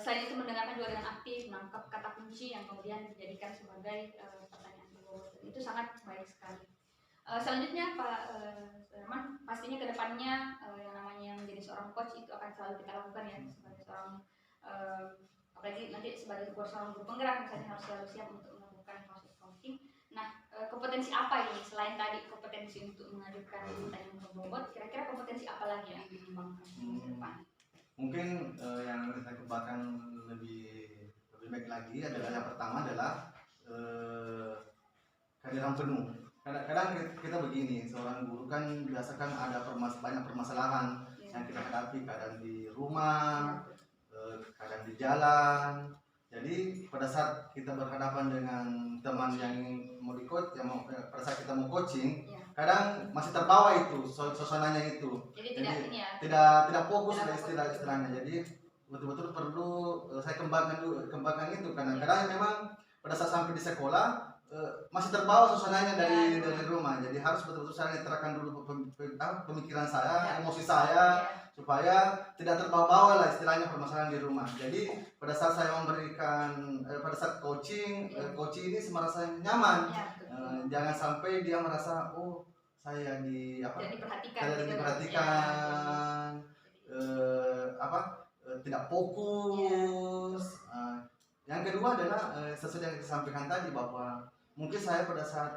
selain itu mendengarkan juga dengan aktif, menangkap kata kunci yang kemudian dijadikan sebagai pertanyaan berbobot. Itu sangat baik sekali. Selanjutnya Pak Suherman, pastinya kedepannya yang namanya menjadi seorang coach itu akan selalu kita lakukan ya, sebagai seorang apalagi nanti sebagai seorang guru penggerak misalnya harus selalu siap untuk melakukan proses coaching. Nah, kompetensi apa ini selain tadi kompetensi untuk mengajukan pertanyaan berbobot, kira-kira kompetensi apa lagi yang dikembangkan ke depan? Mungkin yang kita kembangkan lebih baik lagi adalah yang pertama adalah kehadiran penuh. Kadang-kadang kita begini, seorang guru kan biasakan ada banyak permasalahan yang kita hadapi, kadang di rumah, kadang di jalan. Jadi pada saat kita berhadapan dengan teman yang mau di-coach, pada saat kita mau coaching, kadang masih terbawa itu suasananya itu. Jadi tidak fokus lah istilahnya. Jadi betul-betul perlu saya kembangkan itu. Kadang-kadang memang pada saat sampai di sekolah masih terbawa suasananya dari rumah. Jadi harus betul-betul saya netral dulu pemikiran saya, emosi saya, supaya tidak terbawa-bawa lah istilahnya permasalahan di rumah. Jadi pada saat saya memberikan pada saat coaching ini merasa nyaman. Jangan sampai dia merasa saya diperhatikan, tidak fokus. Yang kedua adalah sesuai yang disampaikan tadi, bahwa mungkin saya pada saat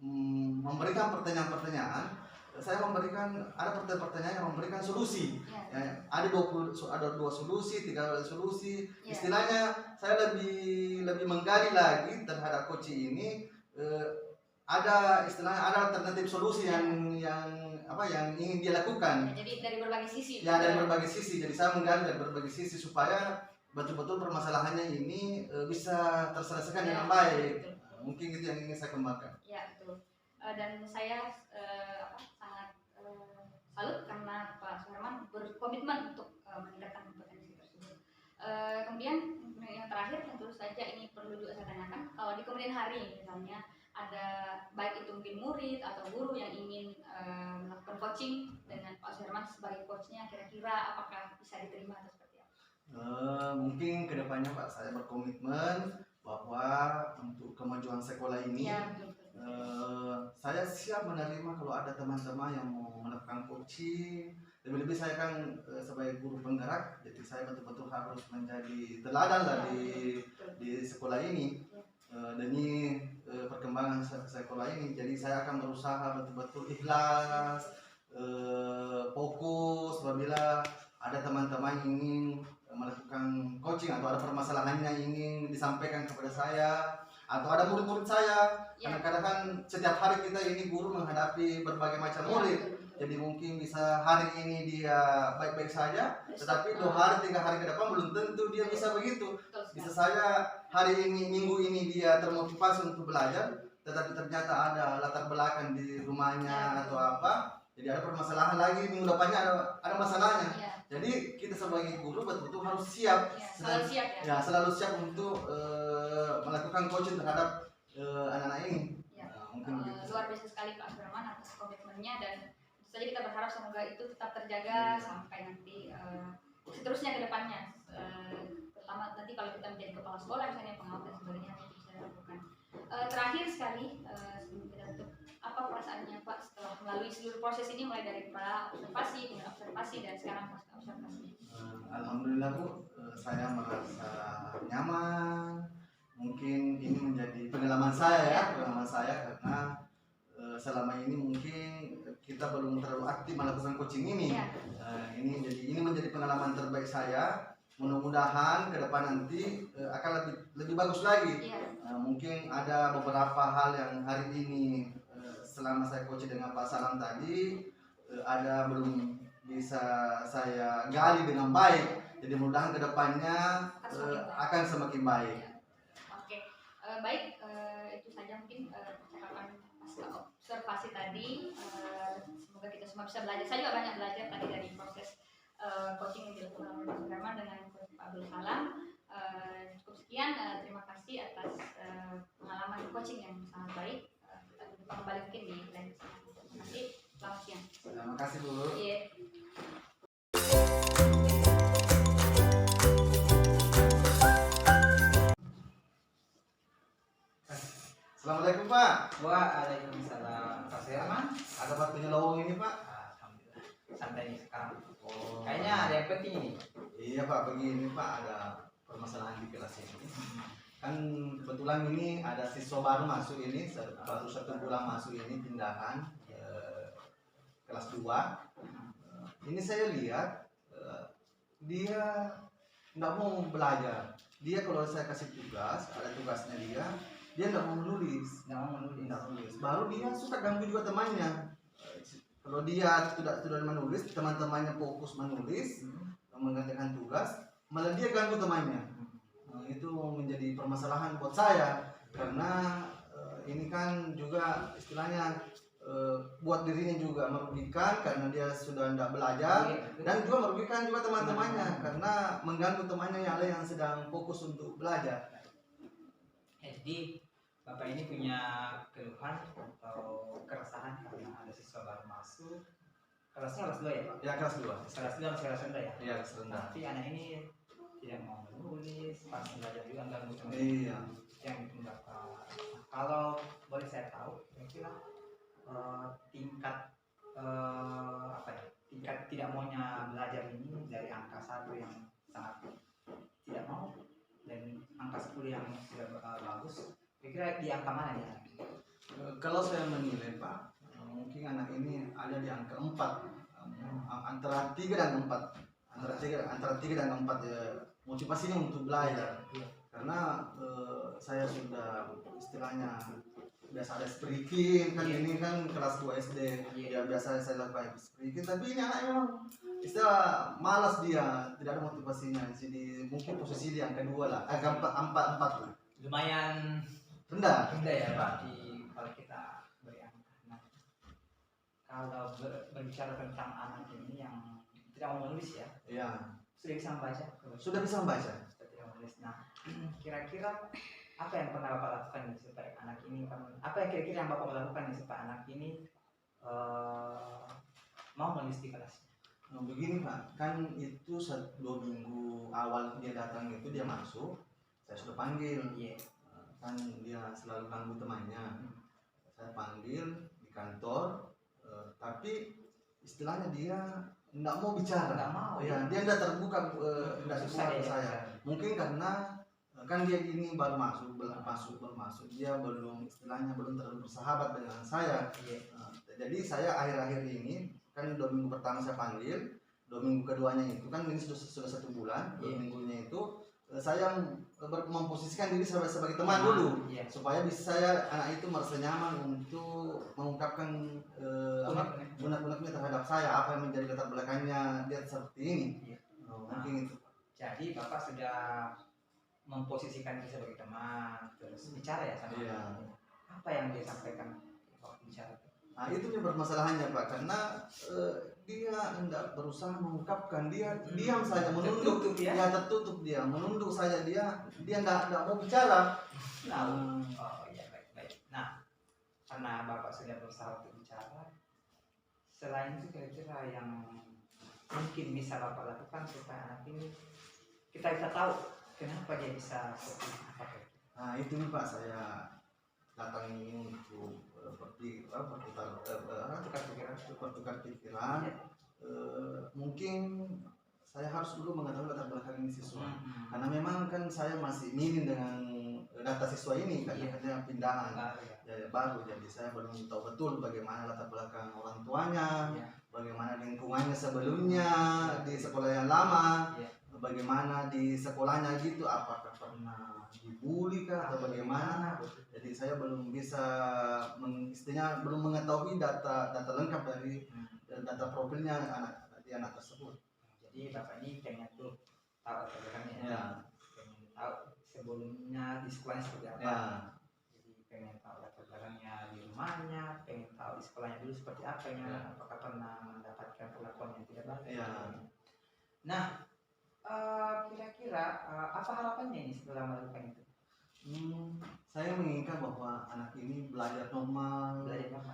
memberikan pertanyaan-pertanyaan saya memberikan, ada pertanyaan yang memberikan solusi. Ya. Ada dua solusi, 3 solusi. Ya. Istilahnya saya lebih menggali lagi terhadap coaching ini. Ada istilahnya, ada alternatif solusi yang ingin dia lakukan. Jadi dari berbagai sisi. Ya, dari berbagai sisi. Jadi saya menggali dari berbagai sisi supaya betul-betul permasalahannya ini bisa terselesaikan dengan baik. Betul. Mungkin itu yang ingin saya kembangkan. Ya, betul. Dan saya sangat salut karena Pak Suherman berkomitmen untuk meningkatkan kompetensi tersebut. Kemudian yang terakhir tentu saja ini perlu juga saya tanyakan, kalau di kemudian hari misalnya ada baik itu mungkin murid atau guru yang ingin melakukan coaching dengan Pak Suherman sebagai coachnya, kira-kira apakah bisa diterima atau seperti apa? Mungkin kedepannya Pak, saya berkomitmen bahwa untuk kemajuan sekolah ini Ya, betul. saya siap menerima kalau ada teman-teman yang mau melakukan coaching. Lebih-lebih saya kan sebagai guru penggerak, jadi saya betul-betul harus menjadi teladan lah di sekolah ini. Demi perkembangan sekolah ini, jadi saya akan berusaha betul-betul ikhlas, fokus apabila ada teman-teman yang ingin melakukan coaching atau ada permasalahan yang ingin disampaikan kepada saya atau ada murid-murid saya. Karena kadang kan setiap hari kita ini guru menghadapi berbagai macam murid. Jadi mungkin bisa hari ini dia baik-baik saja, tetapi 2 hari 3 hari ke depan belum tentu dia bisa begitu. Bisa saja hari ini, minggu ini dia termotivasi untuk belajar, tetapi ternyata ada latar belakang di rumahnya atau apa, jadi ada permasalahan lagi, minggu depannya ada masalahnya. Jadi kita sebagai guru betul-betul harus siap, selalu siap untuk melakukan coaching terhadap anak-anak ini. Mungkin luar biasa sekali Pak Suherman atas komitmennya, dan tentu saja kita berharap semoga itu tetap terjaga sampai nanti seterusnya ke depannya. Pertama nanti kalau kita menjadi kepala sekolah misalnya, pengawas dan sebagainya itu bisa dilakukan. Terakhir sekali sebelum kita tutup, apa perasaannya Pak setelah melalui seluruh proses ini, mulai dari pra observasi, kemudian observasi, dan sekarang pasca observasi? Alhamdulillah Bu, saya merasa nyaman. Mungkin ini menjadi pengalaman saya karena selama ini mungkin kita belum terlalu aktif melakukan coaching ini. Ini menjadi pengalaman terbaik saya. Mudah-mudahan ke depan nanti akan lebih bagus lagi. Mungkin ada beberapa hal yang hari ini selama saya coaching dengan Pak Salam tadi ada belum bisa saya gali dengan baik. Jadi mudah-mudahan ke depannya akan semakin baik. Baik, itu saja mungkin percakapan pasca observasi tadi. Semoga kita semua bisa belajar. Saya juga banyak belajar tadi dari proses coaching yang dilakukan oleh Pak Suherman dengan Coach Abdul Salam. Cukup sekian, terima kasih atas pengalaman coaching yang sangat baik. Kita jumpa kembali mungkin di lain kesempatan. Terima kasih. Selamat siang. Terima kasih Bu. Assalamualaikum Pak. Waalaikumsalam Pak Suherman. Ada waktunya lowong ini Pak? Alhamdulillah. Santai sekarang. Kayaknya ada yang penting ini. Iya Pak, begini Pak, ada permasalahan di kelas ini. Kan kebetulan ini ada siswa baru masuk ini, baru 1 bulan masuk ini pindahan kelas 2. Ini saya lihat dia nggak mau belajar. Dia kalau saya kasih tugas, ada tugasnya dia nggak mau menulis. Baru dia suka ganggu juga temannya. Kalau dia tidak menulis, teman-temannya fokus menulis, mengerjakan tugas, malah dia ganggu temannya. Itu menjadi permasalahan buat saya karena ini kan juga istilahnya buat dirinya juga merugikan karena dia sudah tidak belajar, dan juga merugikan juga teman-temannya karena mengganggu temannya yang sedang fokus untuk belajar. Jadi Bapak ini punya keluhan atau keresahan karena ada siswa baru masuk. Kelasnya kelas 2 ya Pak? Ya, kelas 2. Kelas 2 masih kelas rendah ya? Iya, kelas rendah. Tapi anak ini tidak mau menulis, pas belajar juga enggak mau. Iya. Yang bikin Bapak. Kalau boleh saya tahu, kira-kira tingkat tingkat tidak maunya belajar ini dari angka 1 yang sangat tidak mau dan angka 10 yang sudah bagus, kira-kira di angka mana ya? Kalau saya menilai Pak, mungkin anak ini ada di angka 4, antara 3 dan 4, antara 3 dan 4 ya, motivasinya untuk belajar. Karena saya sudah istilahnya biasa ada speaking kan, ini kan kelas 2 SD ya, biasa saya lakukan speaking, tapi ini anak memang istilah malas, dia tidak ada motivasinya. Jadi mungkin posisi dia angka 2 lah, angka 4 lah, lumayan rendah ya Pak kalau kita beri angka. Nah, kalau berbicara tentang anak ini yang tidak mau menulis ya, sudah bisa membaca? Sudah bisa membaca. Nah, kira-kira apa yang pernah Bapak lakukan supaya anak ini, apa yang kira-kira yang Bapak lakukan supaya anak ini mau menulis di kelas? Begini Pak, kan itu 2 minggu awal dia datang itu, dia masuk, saya sudah panggil. Kan dia selalu ganggu temannya, saya panggil di kantor, tapi istilahnya dia nggak mau bicara, dia nggak terbuka, nggak terbuka ke saya. Mungkin karena kan dia ini baru masuk, dia belum istilahnya belum terlalu bersahabat dengan saya. Jadi saya akhir-akhir ini kan 2 minggu pertama saya panggil, 2 minggu keduanya itu kan ini sudah 1 bulan, 2 minggunya itu saya memposisikan diri sebagai teman dulu, supaya bisa anak itu merasa nyaman untuk mengungkapkan unek-uneknya terhadap saya, apa yang menjadi latar belakangnya dia seperti ini. Mungkin itu. Jadi Bapak sudah memposisikan diri sebagai teman, terus bicara ya sama dia. Apa yang dia sampaikan waktu bicara? Nah itu dia permasalahannya Pak, karena dia tidak berusaha mengungkapkan, dia diam saja, menunduk, tertutup dia, menunduk saja, dia tidak mau bicara. Oh iya, baik. Nah, karena Bapak sudah berusaha untuk bicara, selain itu kira-kira yang mungkin bisa Bapak lakukan supaya anak ini kita bisa tahu kenapa dia bisa seperti apa? Nah itu nih Pak, saya datang ini untuk bertukar pikiran. Mungkin saya harus dulu mengetahui latar belakang ini siswa, karena memang kan saya masih minim dengan data siswa ini, karena pindahan baru, jadi saya belum tahu betul bagaimana latar belakang orang tuanya, bagaimana lingkungannya sebelumnya di sekolah yang lama, bagaimana di sekolahnya gitu, apakah pernah dibully kah atau bagaimana. Jadi saya belum bisa istilahnya belum mengetahui data lengkap dari data profilnya anak tersebut. Jadi Bapak ini pengen tuh tahu belakangnya, pengen tahu sebelumnya di sekolahnya seperti apa. Jadi pengen tahu latar belakangnya di rumahnya, pengen tahu di sekolahnya dulu seperti apa ya, apakah pernah mendapatkan perlakuan yang tidak baik. Nah, kira-kira apa harapannya ini setelah melakukan itu? Saya menginginkan bahwa anak ini belajar normal,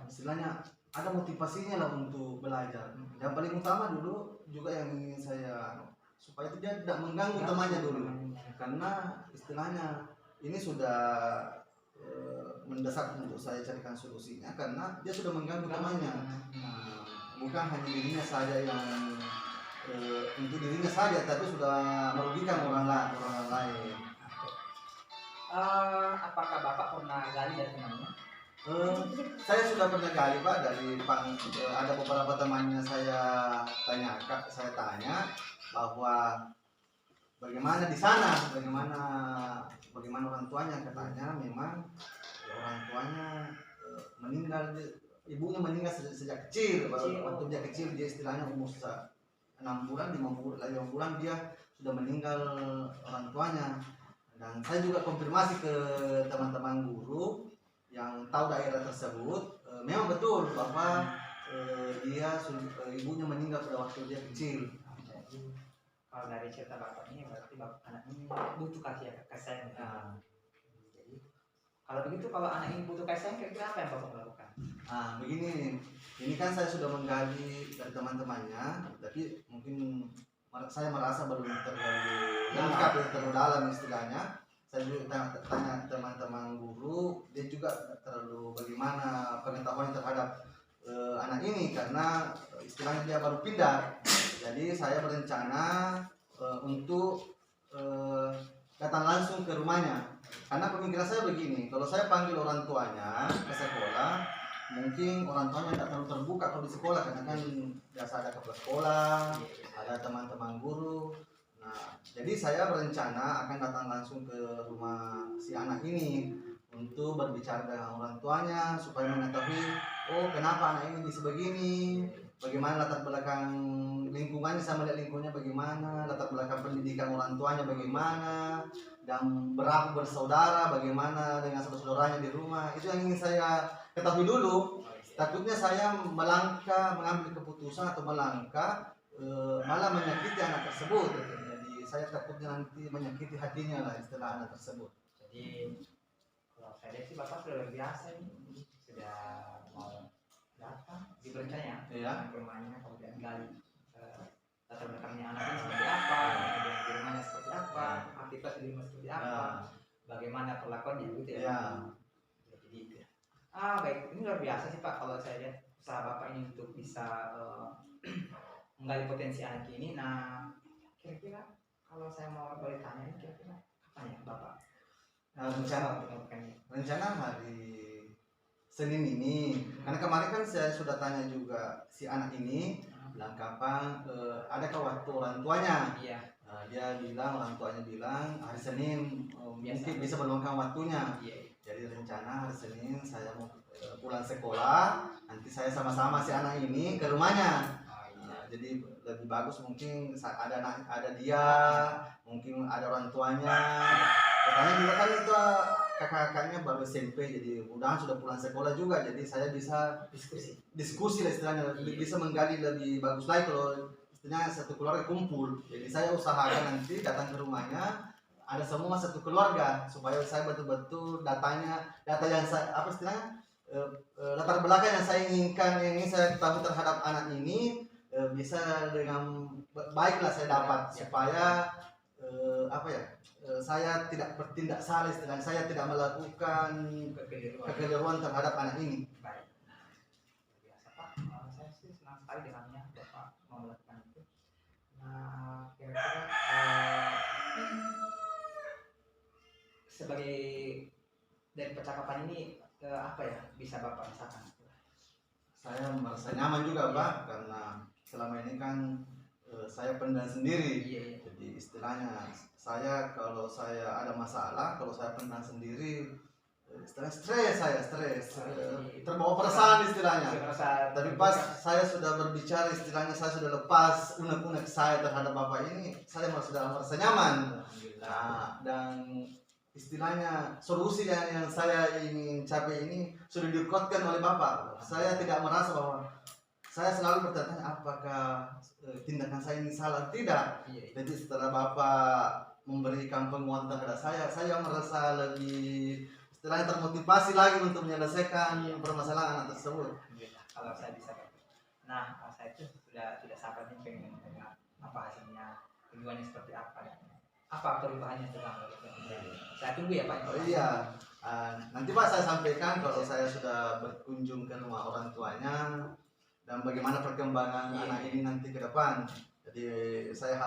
istilahnya ada motivasinya lah untuk belajar. Yang paling utama dulu juga yang ingin saya, supaya dia tidak mengganggu temannya dulu, karena istilahnya ini sudah mendesak untuk saya carikan solusinya, karena dia sudah mengganggu temannya. Bukan hanya dirinya saja yang untuk dirinya saja, tapi sudah merugikan orang lain. Apakah Bapak pernah gali dari temannya? Saya sudah pernah gali Pak, dari ada beberapa temannya saya tanya bahwa bagaimana di sana, bagaimana orang tuanya. Katanya memang orang tuanya meninggal, ibunya meninggal sejak kecil. Waktu dia kecil, dia istilahnya umur 6 bulan, 5 bulan dia sudah meninggal orang tuanya. Dan saya juga konfirmasi ke teman-teman guru yang tahu daerah tersebut, memang betul bahwa ibunya meninggal pada waktu dia kecil. Jadi kalau dari cerita Bapak ini berarti anak ini butuh kasih sayang. Jadi kalau begitu, kalau anak ini butuh kasih sayang, kira-kira apa yang Bapak lakukan? Begini, ini kan saya sudah menggali dari teman-temannya, tapi mungkin saya merasa belum terlalu lengkap, terlalu dalam istilahnya. Saya juga tanya teman-teman guru, dia juga terlalu bagaimana pengetahuan terhadap anak ini, karena istilahnya dia baru pindah. Jadi saya berencana untuk datang langsung ke rumahnya, karena pemikiran saya begini, kalau saya panggil orang tuanya ke sekolah, mungkin orang tuanya tidak terlalu terbuka kalau di sekolah, karena kan biasa ada kepala sekolah, ada teman-teman guru. Nah, jadi saya berencana akan datang langsung ke rumah si anak ini untuk berbicara dengan orang tuanya supaya mengetahui, oh kenapa anak ini bisa begini, bagaimana latar belakang lingkungannya, sama lihat lingkungannya bagaimana, latar belakang pendidikan orang tuanya bagaimana, dan berapa bersaudara, bagaimana dengan saudara-saudaranya di rumah. Itu yang ingin saya ketahui dulu. Takutnya saya mengambil keputusan atau melangkah malah menyakiti anak tersebut. Jadi saya takutnya nanti menyakiti hatinya lah istilah anak tersebut. Jadi kalau saya lihat sih Bapak sudah luar biasa ini, sudah mau datang di berencana Iya. ke rumahnya, kemudian gali latar belakangnya anak ini seperti apa, kemudian di rumahnya seperti apa, aktivitas di rumah seperti apa, bagaimana perlakuannya gitu ya. Iya. Jadi itu. Baik, ini luar biasa sih Pak kalau saya lihat usaha Bapak ini untuk bisa menggali potensi anak ini. Nah, kira-kira kalau saya mau boleh tanya ini kira-kira kapan ya Bapak? Rencana hari Senin ini, karena kemarin kan saya sudah tanya juga si anak ini bilang kapan adakah waktu orang tuanya. Iya. Dia bilang, orang tuanya bilang hari Senin mungkin bisa meluangkan waktunya. Iya. Jadi rencana hari Senin saya mau pulang sekolah, nanti saya sama-sama si anak ini ke rumahnya. Jadi lebih bagus mungkin ada dia, mungkin ada orang tuanya. Katanya juga kan itu kakak-kakaknya baru SMP, jadi mudah sudah pulang sekolah juga, jadi saya bisa diskusi lah istilahnya, bisa menggali lebih bagus lagi kalau istilahnya satu keluarga kumpul. Jadi saya usahakan nanti datang ke rumahnya ada semua satu keluarga supaya saya betul-betul data yang saya apa istilahnya latar belakang yang saya inginkan, yang ingin saya ketahui terhadap anak ini bisa dengan baiklah saya dapat supaya saya tidak bertindak salah, istilahnya saya tidak melakukan kekeliruan terhadap anak ini. Baik. Biasa Pak, saya sih senang sekali dengannya Bapak mau melakukan itu. Nah, kira-kira sebagai dari percakapan ini apa ya bisa Bapak rasakan? Saya merasa nyaman juga Pak, karena selama ini kan saya pendam sendiri. Jadi istilahnya saya kalau saya ada masalah, kalau saya pendam sendiri stres terbawa perasaan istilahnya. Tapi pas saya sudah berbicara istilahnya, saya sudah lepas unek-unek saya terhadap Bapak ini, saya sudah merasa nyaman. Nah, dan istilahnya solusi yang saya ingin capai ini sudah dikuatkan oleh Bapak. Saya tidak merasa bahwa saya selalu bertanya apakah tindakan saya ini salah, tidak. Jadi setelah Bapak memberikan penguatan terhadap saya merasa lebih istilahnya termotivasi lagi untuk menyelesaikan permasalahan anak tersebut. Kalau saya bisa, nah saya itu sudah tidak sabar nih pengen dengar apa hasilnya, tujuannya seperti apa perubahannya setelah saya tunggu ya Pak. Oh iya, nanti Pak saya sampaikan kalau saya sudah berkunjung ke rumah orang tuanya dan bagaimana perkembangan anak ini nanti ke depan. Jadi saya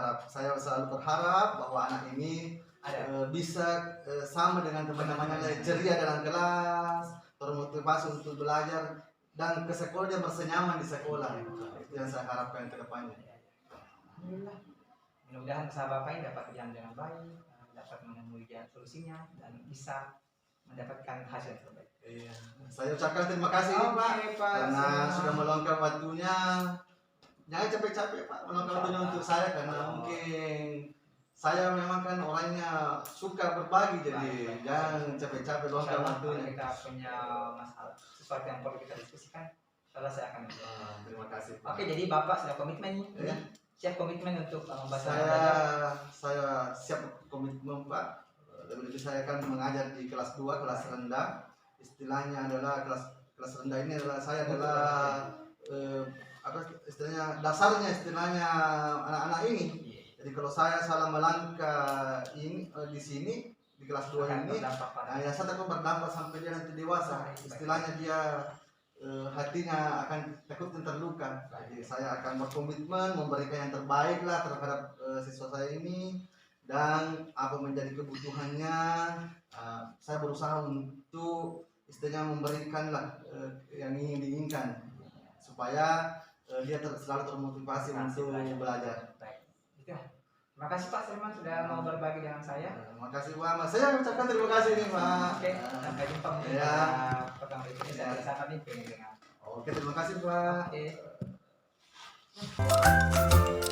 selalu berharap bahwa anak ini bisa sama dengan teman-temannya, ceria dalam kelas, termotivasi untuk belajar, dan ke sekolah dia merasa nyaman di sekolah. Itu yang saya harapkan ke depannya. Alhamdulillah. Mudah-mudahan usaha Bapak ini dapat berjalan dengan baik, dapat menemui jalan solusinya, dan bisa mendapatkan hasil yang terbaik. Iya. Saya ucapkan terima kasih Pak, karena sudah meluangkan waktunya. Jangan capek-capek Pak meluangkan waktunya untuk saya, karena mungkin saya memang kan orangnya suka berbagi, jadi jangan capek-capek luangkan waktunya. Kita punya masalah sesuatu yang perlu kita diskusikan, salah saya akan terima kasih Pak. Oke, jadi Bapak sudah komitmen nih, siap komitmen untuk membaca. Saya siap komitmen Pak. Lebih-lebih saya akan mengajar di kelas 2, kelas rendah. Istilahnya adalah kelas rendah ini adalah saya adalah istilahnya dasarnya istilahnya anak-anak ini. Jadi kalau saya salah melangkah ini di sini di kelas 2 ini, ya saya takut berdampak sampai dia nanti dewasa. Istilahnya dia hatinya akan takut terluka. Jadi saya akan berkomitmen memberikan yang terbaik lah terhadap siswa saya ini, dan apa menjadi kebutuhannya saya berusaha untuk istilahnya memberikanlah yang ingin diinginkan supaya dia selalu termotivasi untuk belajar. Baik. Itu ya. Terima kasih Pak Seliman sudah mau berbagi dengan saya. Terima kasih Pak. Saya ucapkan terima kasih nih Pak. Oke, sampai jumpa mungkin Ya. pada pekan berikutnya. Saya rasa tadi pengen dengar. Oke, terima kasih Pak. Oke.